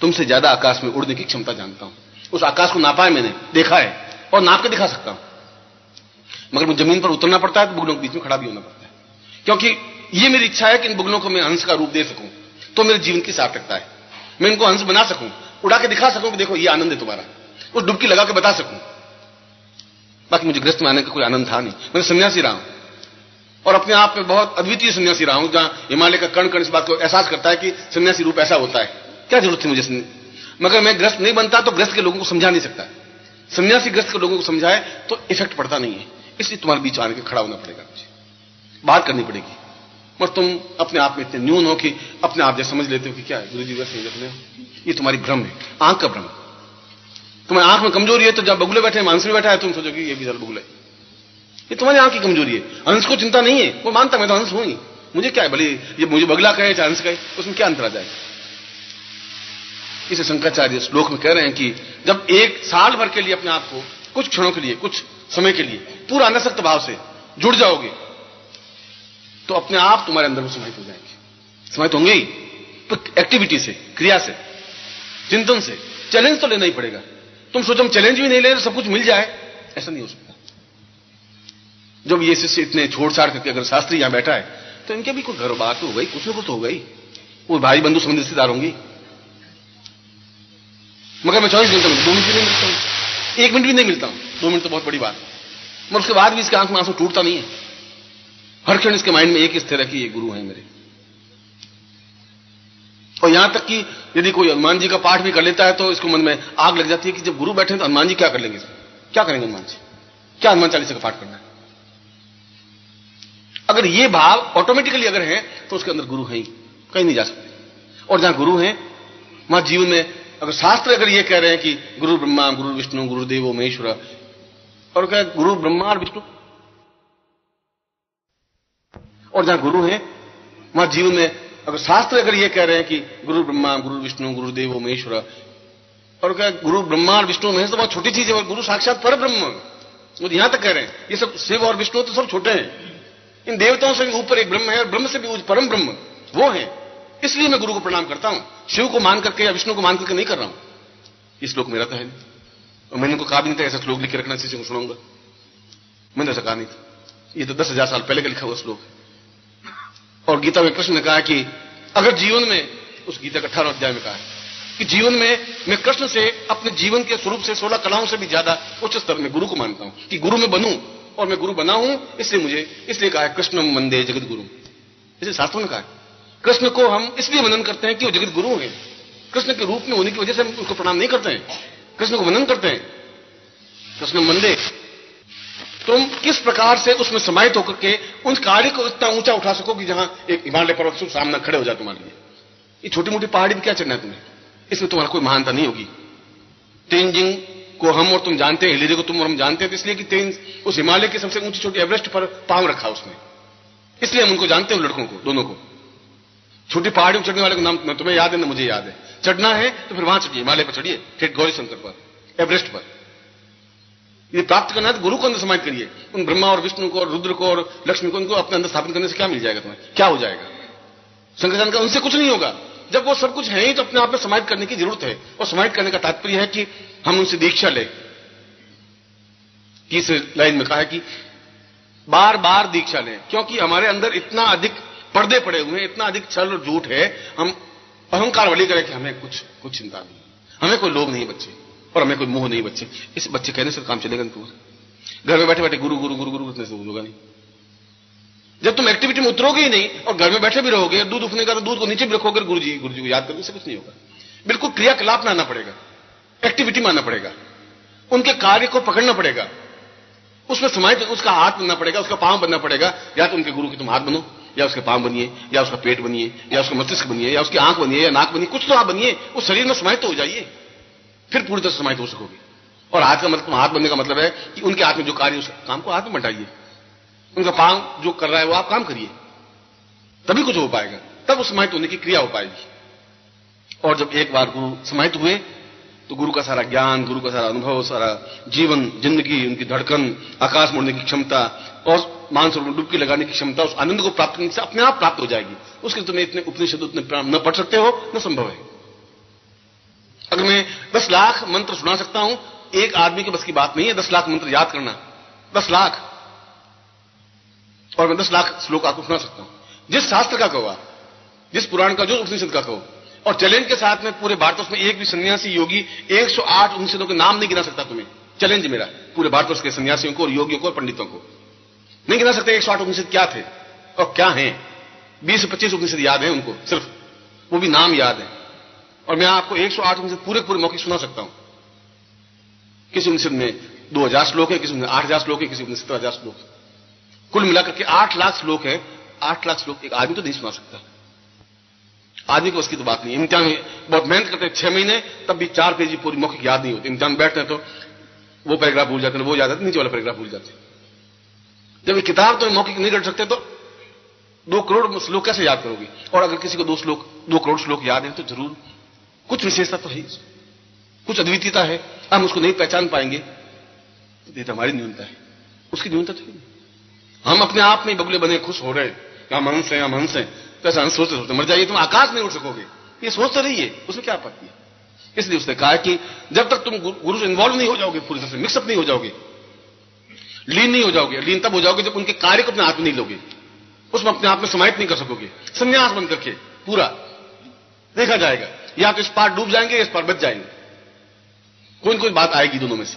Speaker 1: तुमसे ज्यादा आकाश में उड़ने की क्षमता जानता हूं। उस आकाश को नापा है मैंने, देखा है, और नाप के दिखा सकता हूं। मगर मुझे जमीन पर उतरना पड़ता है तो बुगलों के बीच में खड़ा भी होना पड़ता है, क्योंकि ये मेरी इच्छा है कि इन बुगलों को मैं हंस का रूप दे सकूं, तो मेरे जीवन की सार्थकता है। मैं इनको हंस बना सकूं, उड़ा के दिखा सकूं कि देखो ये आनंद है तुम्हारा, उस डुबकी लगा के बता सकूं। बाकी मुझे गृहस्थ में आने का कोई आनंद था नहीं। मैं सन्यासी रहा हूं, और अपने आप में बहुत अद्वितीय सन्यासी रहा हूं, जहां हिमालय का कण कण इस बात को एहसास करता है कि सन्यासी रूप ऐसा होता है। क्या जरूरत थी मुझे? मगर मैं ग्रस्त नहीं बनता तो ग्रस्त के लोगों को समझा नहीं सकता। सन्यासी ग्रस्त के लोगों को समझाए तो इफेक्ट पड़ता नहीं है। इसलिए तुम्हारे बीच आने के खड़ा होना पड़ेगा, मुझे बात करनी पड़ेगी। और तुम अपने आप में इतने न्यून हो कि अपने आप जैसे समझ लेते हो कि क्या है गुरु जी वैसे रखने हो, ये तुम्हारी भ्रम है, आंख का भ्रम। तुम्हारी आंख में कमजोरी है तो जब बगुले बैठे, मांस में बैठा है, तुम सोचोगे ये भी जरा बगुला है, ये तुम्हारी आंख की कमजोरी है। हंस को चिंता नहीं है, वो मानता मैं तो हंस हूं ही, मुझे क्या है, भले ये मुझे बगला कहे चाहे हंस कहे, उसमें क्या अंतर आ जाए। इसे शंकराचार्य श्लोक में कह रहे हैं कि जब 1 साल भर के लिए अपने आप को कुछ क्षणों के लिए, कुछ समय के लिए पूरा अनासक्त भाव से जुड़ जाओगे तो अपने आप तुम्हारे अंदर वो समाहित हो जाएंगे। समाहित होंगे ही तो एक्टिविटी से, क्रिया से, चिंतन से। चैलेंज तो लेना ही पड़ेगा। तुम सोचो हम चैलेंज भी नहीं ले रहे, सब कुछ मिल जाए, ऐसा नहीं हो सकता। जब ये शिष्य इतने छोड़ छाड़ करके अगर शास्त्री यहां बैठा है तो इनके भी कोई घर बात हो गई, कुछ ना कुछ हो गई, वो भाई बंधु संबंधी रिश्तेदार होंगी। मगर मैं 24 घंटे में 2 मिनट भी नहीं मिलता हूं, 1 मिनट भी नहीं मिलता हूं। 2 मिनट तो बहुत बड़ी बात, मगर उसके बाद भी इसके आंख में आंसू टूटता नहीं है। हर क्षण इसके माइंड में एक ही स्थिर है कि ये गुरु हैं मेरे। और यहां तक कि यदि कोई हनुमान जी का पाठ भी कर लेता है तो इसको मन में आग लग जाती है कि जब गुरु बैठे तो हनुमान जी क्या कर लेंगे, क्या करेंगे हनुमान जी, क्या हनुमान चालीसा का पाठ करना है। अगर ये भाव ऑटोमेटिकली अगर है तो उसके अंदर गुरु है ही, कहीं नहीं जा सकते। और जहां गुरु हैं वहां जीवन में, अगर शास्त्र अगर ये कह रहे हैं कि गुरु ब्रह्मा गुरु विष्णु गुरुदेवो महेश्वरा, और क्या गुरु ब्रह्मा और विष्णु, और जहां गुरु हैं वहां जीवन में, अगर शास्त्र अगर ये कह रहे हैं कि गुरु ब्रह्मा गुरु विष्णु गुरुदेवो महेश्वरा, और क्या गुरु ब्रह्मा और विष्णु महेश्वर तो बहुत छोटी चीज है, और गुरु साक्षात पर ब्रह्म, वो यहां तक कह रहे हैं। ये सब शिव और विष्णु तो सब छोटे हैं, इन देवताओं से भी ऊपर एक ब्रह्म है, और ब्रह्म से भी परम ब्रह्म वो है। इसलिए मैं गुरु को प्रणाम करता हूं, शिव को मान करके या विष्णु को मान करके नहीं कर रहा हूं। ये श्लोक मेरा तो है नहीं, और मैंने उनको कहा भी नहीं था ऐसा श्लोक लिख के रखना, किसी को सुनाऊंगा, मैंने ऐसा कहा नहीं था। ये तो 10,000 साल पहले का लिखा हुआ श्लोक है। और गीता में कृष्ण ने कहा कि अगर जीवन में, उस गीता का 18 अध्याय में कहा है कि जीवन में मैं कृष्ण से अपने जीवन के स्वरूप से 16 कलाओं से भी ज्यादा उच्च स्तर में गुरु को मानता हूं, कि गुरु में बनूं, और मैं गुरु बना हूं। इसलिए कहा है कृष्ण वंदे जगत गुरु, इसे शास्त्रों ने कहा है। कृष्ण को हम इसलिए वंदन करते हैं कि वो जगत गुरु हैं। कृष्ण के रूप में होने की वजह से हम उसको प्रणाम नहीं करते हैं, कृष्ण को वंदन करते हैं। कृष्ण वंदे, तुम किस प्रकार से उसमें समाहित होकर के उन कार्य को इतना ऊंचा उठा सको कि जहां एक हिमालय पर्वत से सामने खड़े हो जाए तुम्हारे लिए। ये छोटी मोटी पहाड़ी में क्या चढ़ना है तुम्हें, इसमें तुम्हारा कोई महानता नहीं होगी। तेंजिंग को हम और तुम जानते हैं, हिलीरे को तुम और हम जानते हैं, तो इसलिए कि तेंज उस हिमालय के सबसे ऊंची छोटी एवरेस्ट पर पांव रखा उसने, इसलिए हम उनको जानते हैं, लड़कों को, दोनों को। छोटी पहाड़ी में चढ़ने वाले का नाम न तुम्हें याद है न मुझे याद है। चढ़ना है तो फिर वहां चढ़िए, हिमालय पर चढ़िए, ठेठ गौरी शंकर पर, एवरेस्ट पर। ये प्राप्त करना है तो गुरु को अंदर समाहित करिए। उन ब्रह्मा और विष्णु को और रुद्र को और लक्ष्मी को उनको अपने अंदर स्थापित करने से क्या मिल जाएगा तुम्हें, क्या हो जाएगा? शंकराचार्य का उनसे कुछ नहीं होगा। जब वो सब कुछ है ही तो अपने आप में समाहित करने की जरूरत है। और समाहित करने का तात्पर्य है कि हम उनसे दीक्षा लें। इस लाइन में कहा है कि बार बार दीक्षा लें, क्योंकि हमारे अंदर इतना अधिक पर्दे पड़े हुए हैं, इतना अधिक छल और झूठ है। हम अहंकार वाली करें कि हमें कुछ चिंता नहीं, हमें कोई लोभ नहीं बच्चे, और हमें कोई मोह नहीं बच्चे। इस बच्चे कहने से काम चलेगा नहीं तुम्हारा। घर में बैठे बैठे गुरु गुरु गुरु गुरु करने से कुछ होगा नहीं। जब तुम एक्टिविटी में उतरोगे ही नहीं और घर में बैठे भी रहोगे, दूध उठने का तो दूध को नीचे भी रखोगे, गुरु जी को याद करोगे, इससे कुछ नहीं होगा। बिल्कुल क्रियाकलाप में आना पड़ेगा, एक्टिविटी में आना पड़ेगा, उनके कार्य को पकड़ना पड़ेगा, उसमें समाहित उसका हाथ बनना पड़ेगा, उसका पांव बनना पड़ेगा। या तो उनके गुरु के तुम हाथ बनो, या उसके पांव बनिए, या उसका पेट बनिए, या उसका मस्तिष्क बनिए, या उसकी आंख बनिए, या नाक बनिए, कुछ तो आप बनिए, उस शरीर में समाहित हो जाइए, फिर पूरी तरह से समाहित हो सकोगे। और हाथ का मतलब, हाथ बनने का मतलब है कि उनके हाथ में जो कार्य, उस काम को हाथ में बंटाइए, उनका पांव जो कर रहा है वो आप काम करिए, तभी कुछ हो पाएगा, तब उस समाहित होने की क्रिया हो पाएगी। और जब एक बार गुरु समाहित हुए तो गुरु का सारा ज्ञान, गुरु का सारा अनुभव, सारा जीवन, जिंदगी, उनकी धड़कन, आकाश मोड़ने की क्षमता और मानसरोवर में डुबकी लगाने की क्षमता, उस आनंद को प्राप्त करने से अपने आप प्राप्त हो जाएगी। उसके लिए तुम्हें इतने उपनिषद उतने न पढ़ सकते हो, न संभव है। अगर मैं 10 लाख मंत्र सुना सकता हूं, एक आदमी के बस की बात नहीं है 10 लाख मंत्र याद करना, 10 लाख, और मैं 10 लाख श्लोक आपको सुना सकता हूं। जिस शास्त्र का कहो, जिस पुराण का, जो उपनिषद का कहो, और चैलेंज के साथ में पूरे भारतवर्ष में एक भी सन्यासी योगी 108 उपनिषदों के नाम नहीं गिना सकता। तुम्हें चैलेंज मेरा, पूरे भारतवर्ष के सन्यासियों को और योगियों को और पंडितों को नहीं गिना सकते 108 उपनिषद क्या थे और क्या हैं। 20 से 25 उपनिषद याद है उनको, सिर्फ वो भी नाम याद है। और मैं आपको 108 उपनिषद पूरे पूरे मौके सुना सकता हूं। किसी उपनिषद में 2000 श्लोक है, किसी में 8000 श्लोक है, किसी में 70,000 श्लोक है, कुल मिलाकर के 8 लाख श्लोक है। 8 लाख श्लोक एक आदमी तो नहीं सुना सकता, आदमी को उसकी तो बात नहीं। इम्तिहान में बहुत मेहनत करते हैं 6 महीने, तब भी 4 पेज पूरी मौखिक याद नहीं होती। इम्तिहान बैठते हैं तो वो पैराग्राफ भूल जाते हैं, वो याद आते, नीचे वाला पैराग्राफ भूल जाते हैं। जब ये किताब तो मौखिक नहीं कर सकते तो 2 करोड़ श्लोक कैसे याद करोगे। और अगर किसी को 2 करोड़ श्लोक याद है तो जरूर कुछ विशेषता तो है, कुछ अद्वितीयता है। हम उसको नहीं पहचान पाएंगे तो ये तो हमारी न्यूनता है, उसकी न्यूनता तो है। हम अपने आप में बगुले बने खुश हो रहे हैं, हम हंस हैं, हम हंस हैं, तो ऐसा सोचते सोचते मर जाइए, तुम आकाश नहीं उड़ सकोगे। ये सोचते रहिए, उसमें क्या आपत्ति है। इसलिए उसने कहा कि जब तक तुम गुरु से इन्वॉल्व नहीं हो जाओगे, पूरी तरह से मिक्सअप नहीं हो जाओगे, लीन नहीं हो जाओगे। लीन तब हो जाओगे जब उनके कार्य को अपने हाथ में नहीं लोगे, उसमें अपने आप में समाहित नहीं कर सकोगे। संन्यास बन करके पूरा देखा जाएगा, या तो इस पार डूब जाएंगे या इस पार बच जाएंगे, कोई न कोई बात आएगी दोनों में से।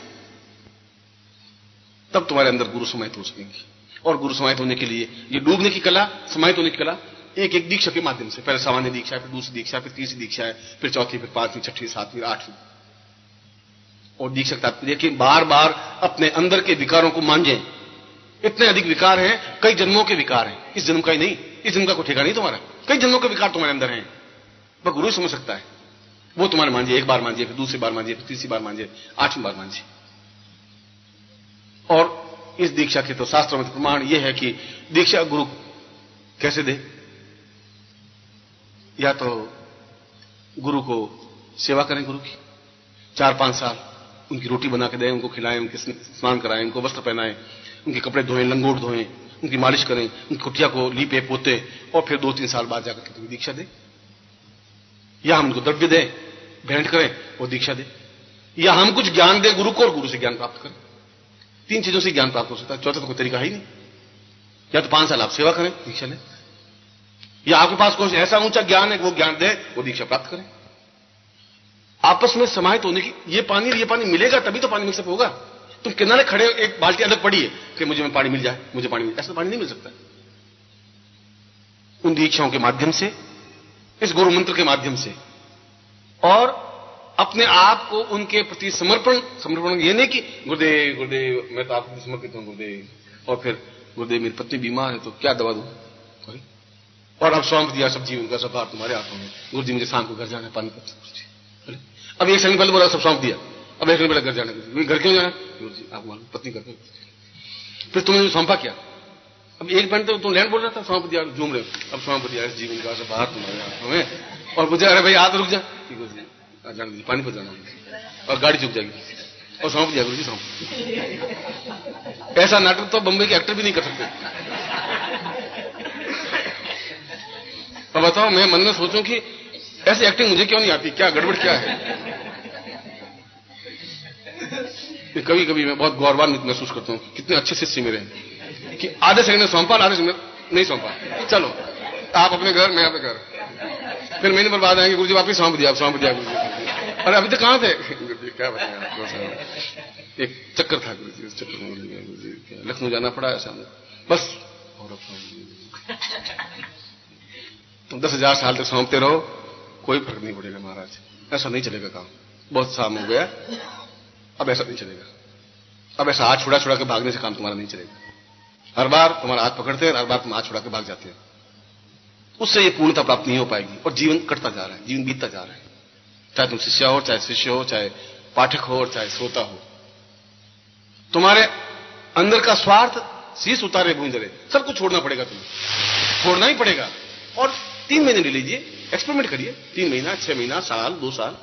Speaker 1: तब तुम्हारे अंदर गुरु समाहित हो सकेंगे। और गुरु समाहित होने के लिए ये डूबने की कला, समाहित होने की कला एक एक दीक्षा के माध्यम से, पहले सामान्य दीक्षा है, फिर दूसरी दीक्षा, फिर तीसरी दीक्षा है, फिर चौथी, फिर 5वीं, 6वीं, 7वीं, 8वीं। और दीक्षा तात्पर्य कि बार बार अपने अंदर के विकारों को मांझें। इतने अधिक विकार हैं, कई जन्मों के विकार हैं, इस जन्म का ही नहीं, इस जन्म का कोई ठेका नहीं तुम्हारा, कई जन्मों के विकार तुम्हारे अंदर हैं। वह गुरु समझ सकता है, वो तुम्हारे मांझे, एक बार मांझे, फिर दूसरी बार मांझे, फिर तीसरी बार मांझे, 8वीं बार मांझे। और इस दीक्षा के तो शास्त्रों में प्रमाण यह है कि दीक्षा गुरु कैसे दे। या तो गुरु को सेवा करें, गुरु की 4-5 साल उनकी रोटी बना के दें, उनको खिलाएं, उनके स्नान कराएं, उनको वस्त्र पहनाएं, उनके कपड़े धोएं, लंगोट धोएं, उनकी मालिश करें, उनकी कुटिया को लीपे पोते, और फिर 2-3 साल बाद जाकर के दीक्षा दे। या हम उनको द्रव्य दें, भेंट करें, वो दीक्षा दे। या हम कुछ ज्ञान दें गुरु को और गुरु से ज्ञान प्राप्त करें। 3 चीजों से ज्ञान प्राप्त हो सकता है, चौथा तो कोई तरीका ही नहीं। या तो 5 साल आप सेवा करें, दीक्षा लें, या आपके पास कोई ऐसा ऊंचा ज्ञान है कि वो ज्ञान दे, वो दीक्षा प्राप्त करें। आपस में समाहित होने की, ये पानी मिलेगा तभी तो पानी मिक्सअप होगा। तुम किनारे खड़े एक बाल्टी अलग पड़ी है कि मुझे पानी मिल जाए, मुझे पानी मिल जाए, ऐसा पानी नहीं मिल सकता। उन दीक्षाओं के माध्यम से, इस गुरु मंत्र के माध्यम से, और अपने आप को उनके प्रति समर्पण ये नहीं कि गुरुदेव गुरुदेव मैं तो आपको समर्पित हूं गुरुदेव, और फिर गुरुदेव मेरी पत्नी बीमार है तो क्या दवा दूं, और अब सौंप दिया सब जीवन का सब भार तुम्हारे हाथों में, गुरु जी मुझे शाम को घर जाना है, पानीपत। अब 1 सेकंड पहले बोला सब सौंप दिया, अब 1 सेकंड पहले घर जाना है, घर क्यों जाना, गुरु जी आप मालूम पत्नी करते, फिर तुमने सौंपा क्या। अब 1 मिनट तो तुम लैंड बोल रहा था, सौंप दिया, झूम रहे हो, अब सौंप दिया इस जीवन का सब भार तुम्हारे हाथों में, और मुझे अरे भाई आ तो रुक जा, जान दीजिए पानी पर जाना और गाड़ी चुक जाएगी, और सौंप दिया गुरु जी सौंप। ऐसा नाटक तो बंबई के एक्टर भी नहीं कर सकते। तो बताओ, मैं मन में सोचूं कि ऐसी एक्टिंग मुझे क्यों नहीं आती, क्या गड़बड़ क्या है। कभी कभी मैं बहुत गौरवान्वित महसूस करता हूं, कितने अच्छे शिष्य मेरे हैं कि आधे सेकंड में सौंपा, आधे सेकंड नहीं सौंपा, चलो आप अपने घर, मैं अपने घर, फिर महीने पर बाद आएंगे गुरु जी वापिस सौंप दिया गुरु जी, अरे अभी तक कहां थे, क्या बताएं। एक चक्कर था गुरु जी, उस चक्कर में लग गया गुरु जी, लखनऊ जाना पड़ा ऐसा बस। और तुम 10,000 साल तक सौंपते रहो, कोई फर्क नहीं पड़ेगा महाराज, ऐसा नहीं चलेगा काम, बहुत शाम हो गया, अब ऐसा नहीं चलेगा, अब ऐसा हाथ छुड़ा छुड़ा के भागने से काम तुम्हारा नहीं चलेगा। हर बार तुम्हारा हाथ पकड़ते हैं, हर बार तुम हाथ छुड़ा के भाग जाते हैं, उससे ये पूर्णता प्राप्त नहीं हो पाएगी और जीवन कटता जा रहा है, जीवन बीतता जा रहा है। चाहे तुम शिष्य हो, चाहे शिष्य हो, चाहे पाठक हो और चाहे श्रोता हो, तुम्हारे अंदर का स्वार्थ शीश उतारे भूंजरे सब कुछ छोड़ना पड़ेगा, तुम्हें छोड़ना ही पड़ेगा। और 3 महीने ले लीजिए, एक्सपेरिमेंट करिए, 3 महीना, 6 महीना, साल, 2 साल,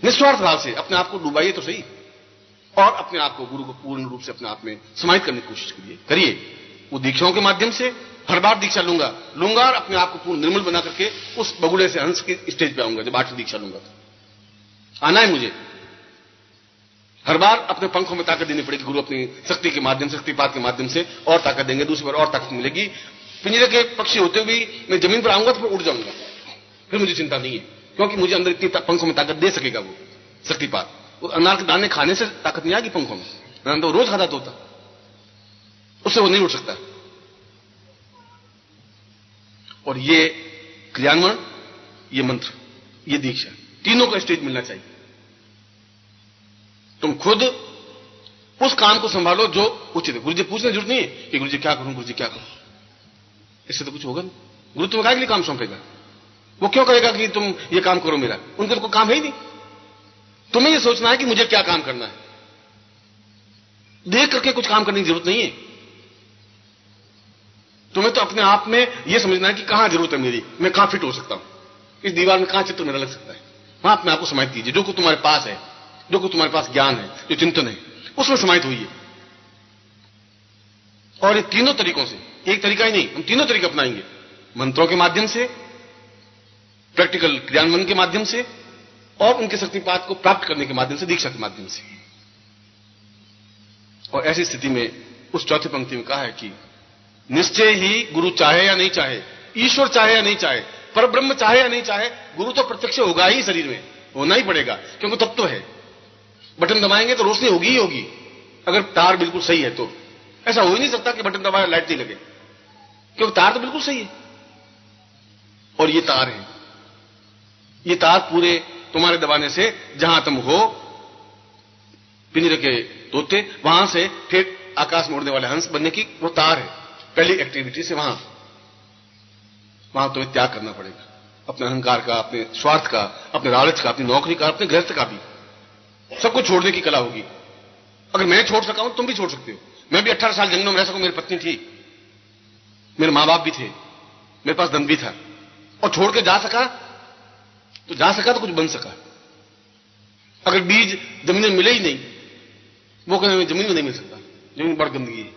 Speaker 1: निस्वार्थ भाव से अपने आप को डुबाइए तो सही, और अपने आप को गुरु को पूर्ण रूप से अपने आप में समाहित करने की कोशिश करिए। वो दीक्षाओं के माध्यम से हर बार दीक्षा लूंगा और अपने आप को पूर्ण निर्मल बना करके उस बगुले से हंस के स्टेज पे आऊंगा। जब 8वीं दीक्षा लूंगा तो आना है मुझे, हर बार अपने पंखों में ताकत देनी पड़ेगी। गुरु अपनी शक्ति के माध्यम से, शक्तिपात के माध्यम से और ताकत देंगे, दूसरी बार और ताकत मिलेगी। पिंजरे के पक्षी होते हुए मैं जमीन पर आऊंगा तो फिर उड़ जाऊंगा, फिर मुझे चिंता नहीं है, क्योंकि मुझे अंदर इतनी पंखों में ताकत दे सकेगा वो शक्तिपात। वो अनार के दाने खाने से ताकत नहीं आएगी पंखों में, तो रोज खाता तो होता, उससे वो नहीं उड़ सकता। और ये क्रियान्वयन, ये मंत्र, ये दीक्षा, तीनों का स्टेज मिलना चाहिए। तुम खुद उस काम को संभालो जो उचित है। गुरु जी पूछने की जरूरत नहीं है कि गुरु जी क्या करूं, गुरु जी क्या करूं, इससे तो कुछ होगा नहीं। गुरु तुम्हें क्या के लिए काम सौंपेगा, वो क्यों कहेगा कि तुम ये काम करो मेरा, उनके तो कोई काम है ही नहीं। तुम्हें ये सोचना है कि मुझे क्या काम करना है, देख करके कुछ काम करने की जरूरत नहीं है। तुम्हें तो अपने आप में यह समझना है कि कहां जरूरत है मेरी, मैं कहां फिट हो सकता हूं, इस दीवार में कहां चित्र मेरा लग सकता है, वहां अपने आप को समाहित कीजिए। जो कुछ तुम्हारे पास है, जो कुछ तुम्हारे पास ज्ञान है, जो चिंतन है, उसमें समाहित होइए। और ये तीनों तरीकों से, एक तरीका ही नहीं, हम तीनों तरीके अपनाएंगे, मंत्रों के माध्यम से, प्रैक्टिकल क्रियान्वयन के माध्यम से और उनके शक्तिपात को प्राप्त करने के माध्यम से, दीक्षा के माध्यम से। और ऐसी स्थिति में उस चौथी पंक्ति में कहा है कि निश्चय ही गुरु चाहे या नहीं चाहे, ईश्वर चाहे या नहीं चाहे, परब्रह्म चाहे या नहीं चाहे, गुरु तो प्रत्यक्ष होगा ही, शरीर में होना ही पड़ेगा, क्योंकि तत्व है। बटन दबाएंगे तो रोशनी होगी ही होगी, अगर तार बिल्कुल सही है तो। ऐसा हो ही नहीं सकता कि बटन दबाए लाइट नहीं लगे, क्योंकि तार तो बिल्कुल सही है। और ये तार है, ये तार पूरे तुम्हारे दबाने से जहां तुम हो, पिंजरे के तोते, वहां से फिर आकाश में उड़ने वाले हंस बनने की वो तार है। पहली एक्टिविटी से वहां तुम्हें त्याग करना पड़ेगा, अपने अहंकार का, अपने स्वार्थ का, अपने लालच का, अपनी नौकरी का, अपने गृहस्थ का भी, सबको छोड़ने की कला होगी। अगर मैं छोड़ सका हूं, तुम भी छोड़ सकते हो। मैं भी 18 साल जंगलों में रह सकूं, मेरी पत्नी थी, मेरे मां बाप भी थे, मेरे पास धन भी था, और छोड़ के जा सका तो कुछ बन सका। अगर बीज जमीन में मिले ही नहीं, वो कहने जमीन में नहीं मिल सकता, जमीन बड़ गंदगी है,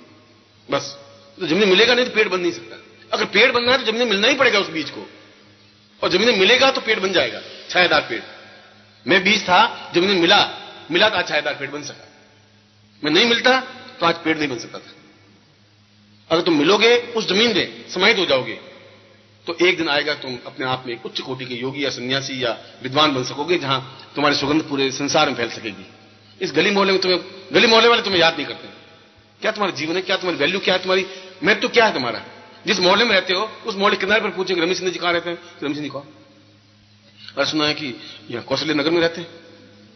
Speaker 1: बस तो जमीन मिलेगा नहीं तो पेड़ बन नहीं सकता। अगर पेड़ बनना है तो जमीन में मिलना ही पड़ेगा उस बीज को, और जमीन में मिलेगा तो पेड़ बन जाएगा, छायादार पेड़। मैं बीज था, जमीन में मिला तो आज छायादार पेड़ बन सका। मैं नहीं मिलता तो आज पेड़ नहीं बन सकता था। अगर तुम मिलोगे उस जमीन में, समाहित हो जाओगे, तो एक दिन आएगा तुम अपने आप में एक उच्च कोटि के योगी या सन्यासी या विद्वान बन सकोगे, जहां तुम्हारी सुगंध पूरे संसार में फैल सकेगी। इस गली मोहल्ले वाले तुम्हें याद नहीं करते, क्या तुम्हारा जीवन है, क्या तुम्हारी वैल्यू क्या है, तुम्हारी महत्व क्या है तुम्हारा। जिस मोहल्ले में रहते हो उस मोहल्ले किनारे पर पूछेंगे रमेश सिंह जी कहां रहते हैं, रमेश सिंह जी कौन, अरे सुना है कि यहाँ कौशल्य नगर में रहते हैं।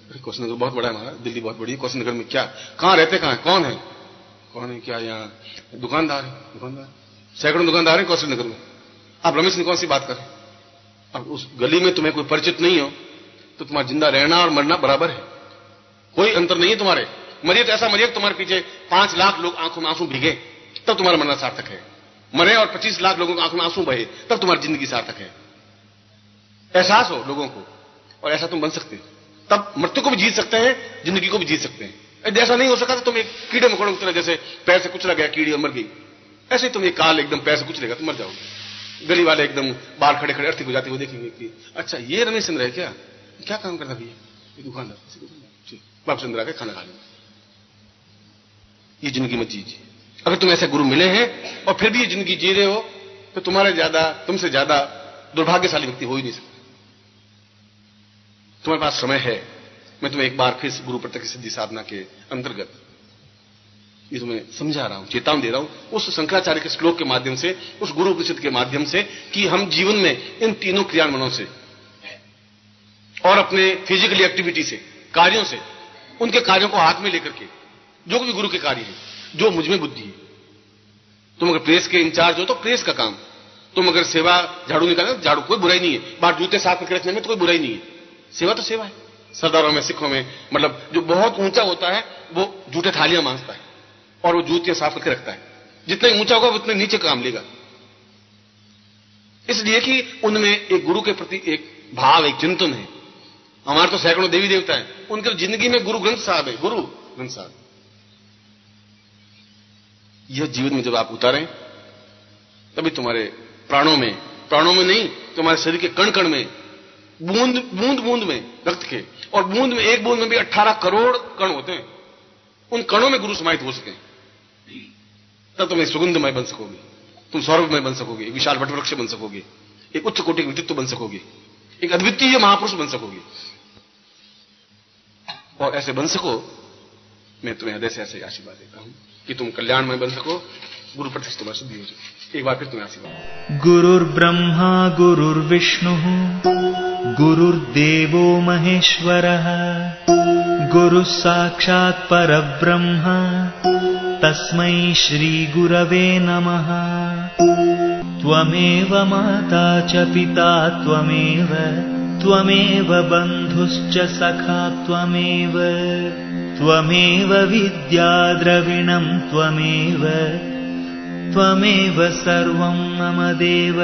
Speaker 1: अरे कौशल नगर बहुत बड़ा है हमारा, दिल्ली बहुत बड़ी है, कौशल नगर में क्या, कहां रहते, कहां है, कौन है, क्या यहाँ दुकानदार है, सैकड़ों दुकानदार है कौशल नगर में। आप रमेश सिंह कौन सी बात करें। अब उस गली में तुम्हें कोई परिचित नहीं हो तो तुम्हारा जिंदा रहना और मरना बराबर है, कोई अंतर नहीं है तुम्हारे। मरिए तो ऐसा मरिए तुम्हारे पीछे 5 लाख लोग आंखों में आंसू भीगे, तब तुम्हारा मरना सार्थक है। मरे और 25 लाख लोगों की आंखों में आंसू बहे, तब तुम्हारी जिंदगी सार्थक है। एहसास हो लोगों को, और ऐसा तुम बन सकते हो, तब मृत्यु को भी जीत सकते हैं, जिंदगी को भी जीत सकते हैं। ऐसा नहीं हो सका तो तुम एक कीड़े मकोड़ों की तरह, जैसे पैर से कुचला गया कीड़ी और मर गई, ऐसे तुम एक काल एकदम पैर से कुचलेगा, तुम मर जाओगे। गली वाले एकदम बाहर खड़े खड़े अर्थी हो जाते हुए देखेंगे कि अच्छा ये रमेश चंद्र है क्या काम करता भैया, ये दुकानदार, बाप चंद्र आके खाना खा लेंगे। ये जिंदगी मत जीजिए। अगर तुम ऐसे गुरु मिले हैं और फिर भी ये जिंदगी जी रहे हो तो तुमसे ज्यादा दुर्भाग्यशाली व्यक्ति हो ही नहीं सकता। तुम्हारे पास समय है, मैं तुम्हें एक बार फिर गुरु प्रत्यक्ष सिद्धि साधना के अंतर्गत ये तुम्हें समझा रहा हूं, चेतावनी दे रहा हूं उस शंकराचार्य के श्लोक के माध्यम से, उस गुरु उपनिषद के माध्यम से, कि हम जीवन में इन तीनों क्रियान्वयों से और अपने फिजिकली एक्टिविटी से, कार्यों से, उनके कार्यों को हाथ में लेकर के, जो भी गुरु के कार्य है, जो मुझ में बुद्धि है। तुम अगर प्रेस के इंचार्ज हो तो प्रेस का काम, तुम अगर सेवा झाड़ू निकालना, झाड़ू, कोई बुराई नहीं है, बाहर जूते साफ करके रखने में तो कोई बुराई नहीं है, सेवा तो सेवा है। सरदारों में, सिखों में, मतलब जो बहुत ऊंचा होता है वो जूते थालियां मांजता है और वो जूतियां साफ करके रखता है। जितना ऊंचा होगा उतने नीचे काम लेगा, इसलिए कि उनमें एक गुरु के प्रति एक भाव, एक चिंतन है। हमारे तो सैकड़ों देवी देवता हैं, उनके जिंदगी में गुरु ग्रंथ साहब है, गुरु ग्रंथ साहब। यह जीवन में जब आप उतारें तभी तुम्हारे प्राणों में नहीं, तुम्हारे शरीर के कण कण में, बूंद बूंद में रक्त के, और बूंद में, एक बूंद में भी 18 करोड़ कण होते हैं, उन कणों में गुरु समाहित हो सके, तब तुम एक सुगंधमय बन सकोगे, तुम सौरभमय बन सकोगे, एक विशाल वटवृक्ष बन सकोगे, एक उच्च कोटि का व्यक्तित्व बन सकोगे, एक अद्वितीय महापुरुष बन सकोगे। और ऐसे बन सको, मैं तुम्हें हृदय से ऐसे आशीर्वाद देता हूं कि तुम कल्याणमय बन सको, गुरु प्रत्यक्ष तुम्हारी सिद्धि हो जाए। एक बार फिर तुम्हें आशीर्वाद।
Speaker 2: गुरुर्ब्रह्मा गुरुर्विष्णुः गुरुर्देवो महेश्वरः गुरुः साक्षात् परब्रह्म तस्मै श्री गुरवे नमः। त्वमेव माता च पिता त्वमेव बन्धुश्च सखा त्वमेव विद्या द्रविणं त्वमेव सर्वं मम देव।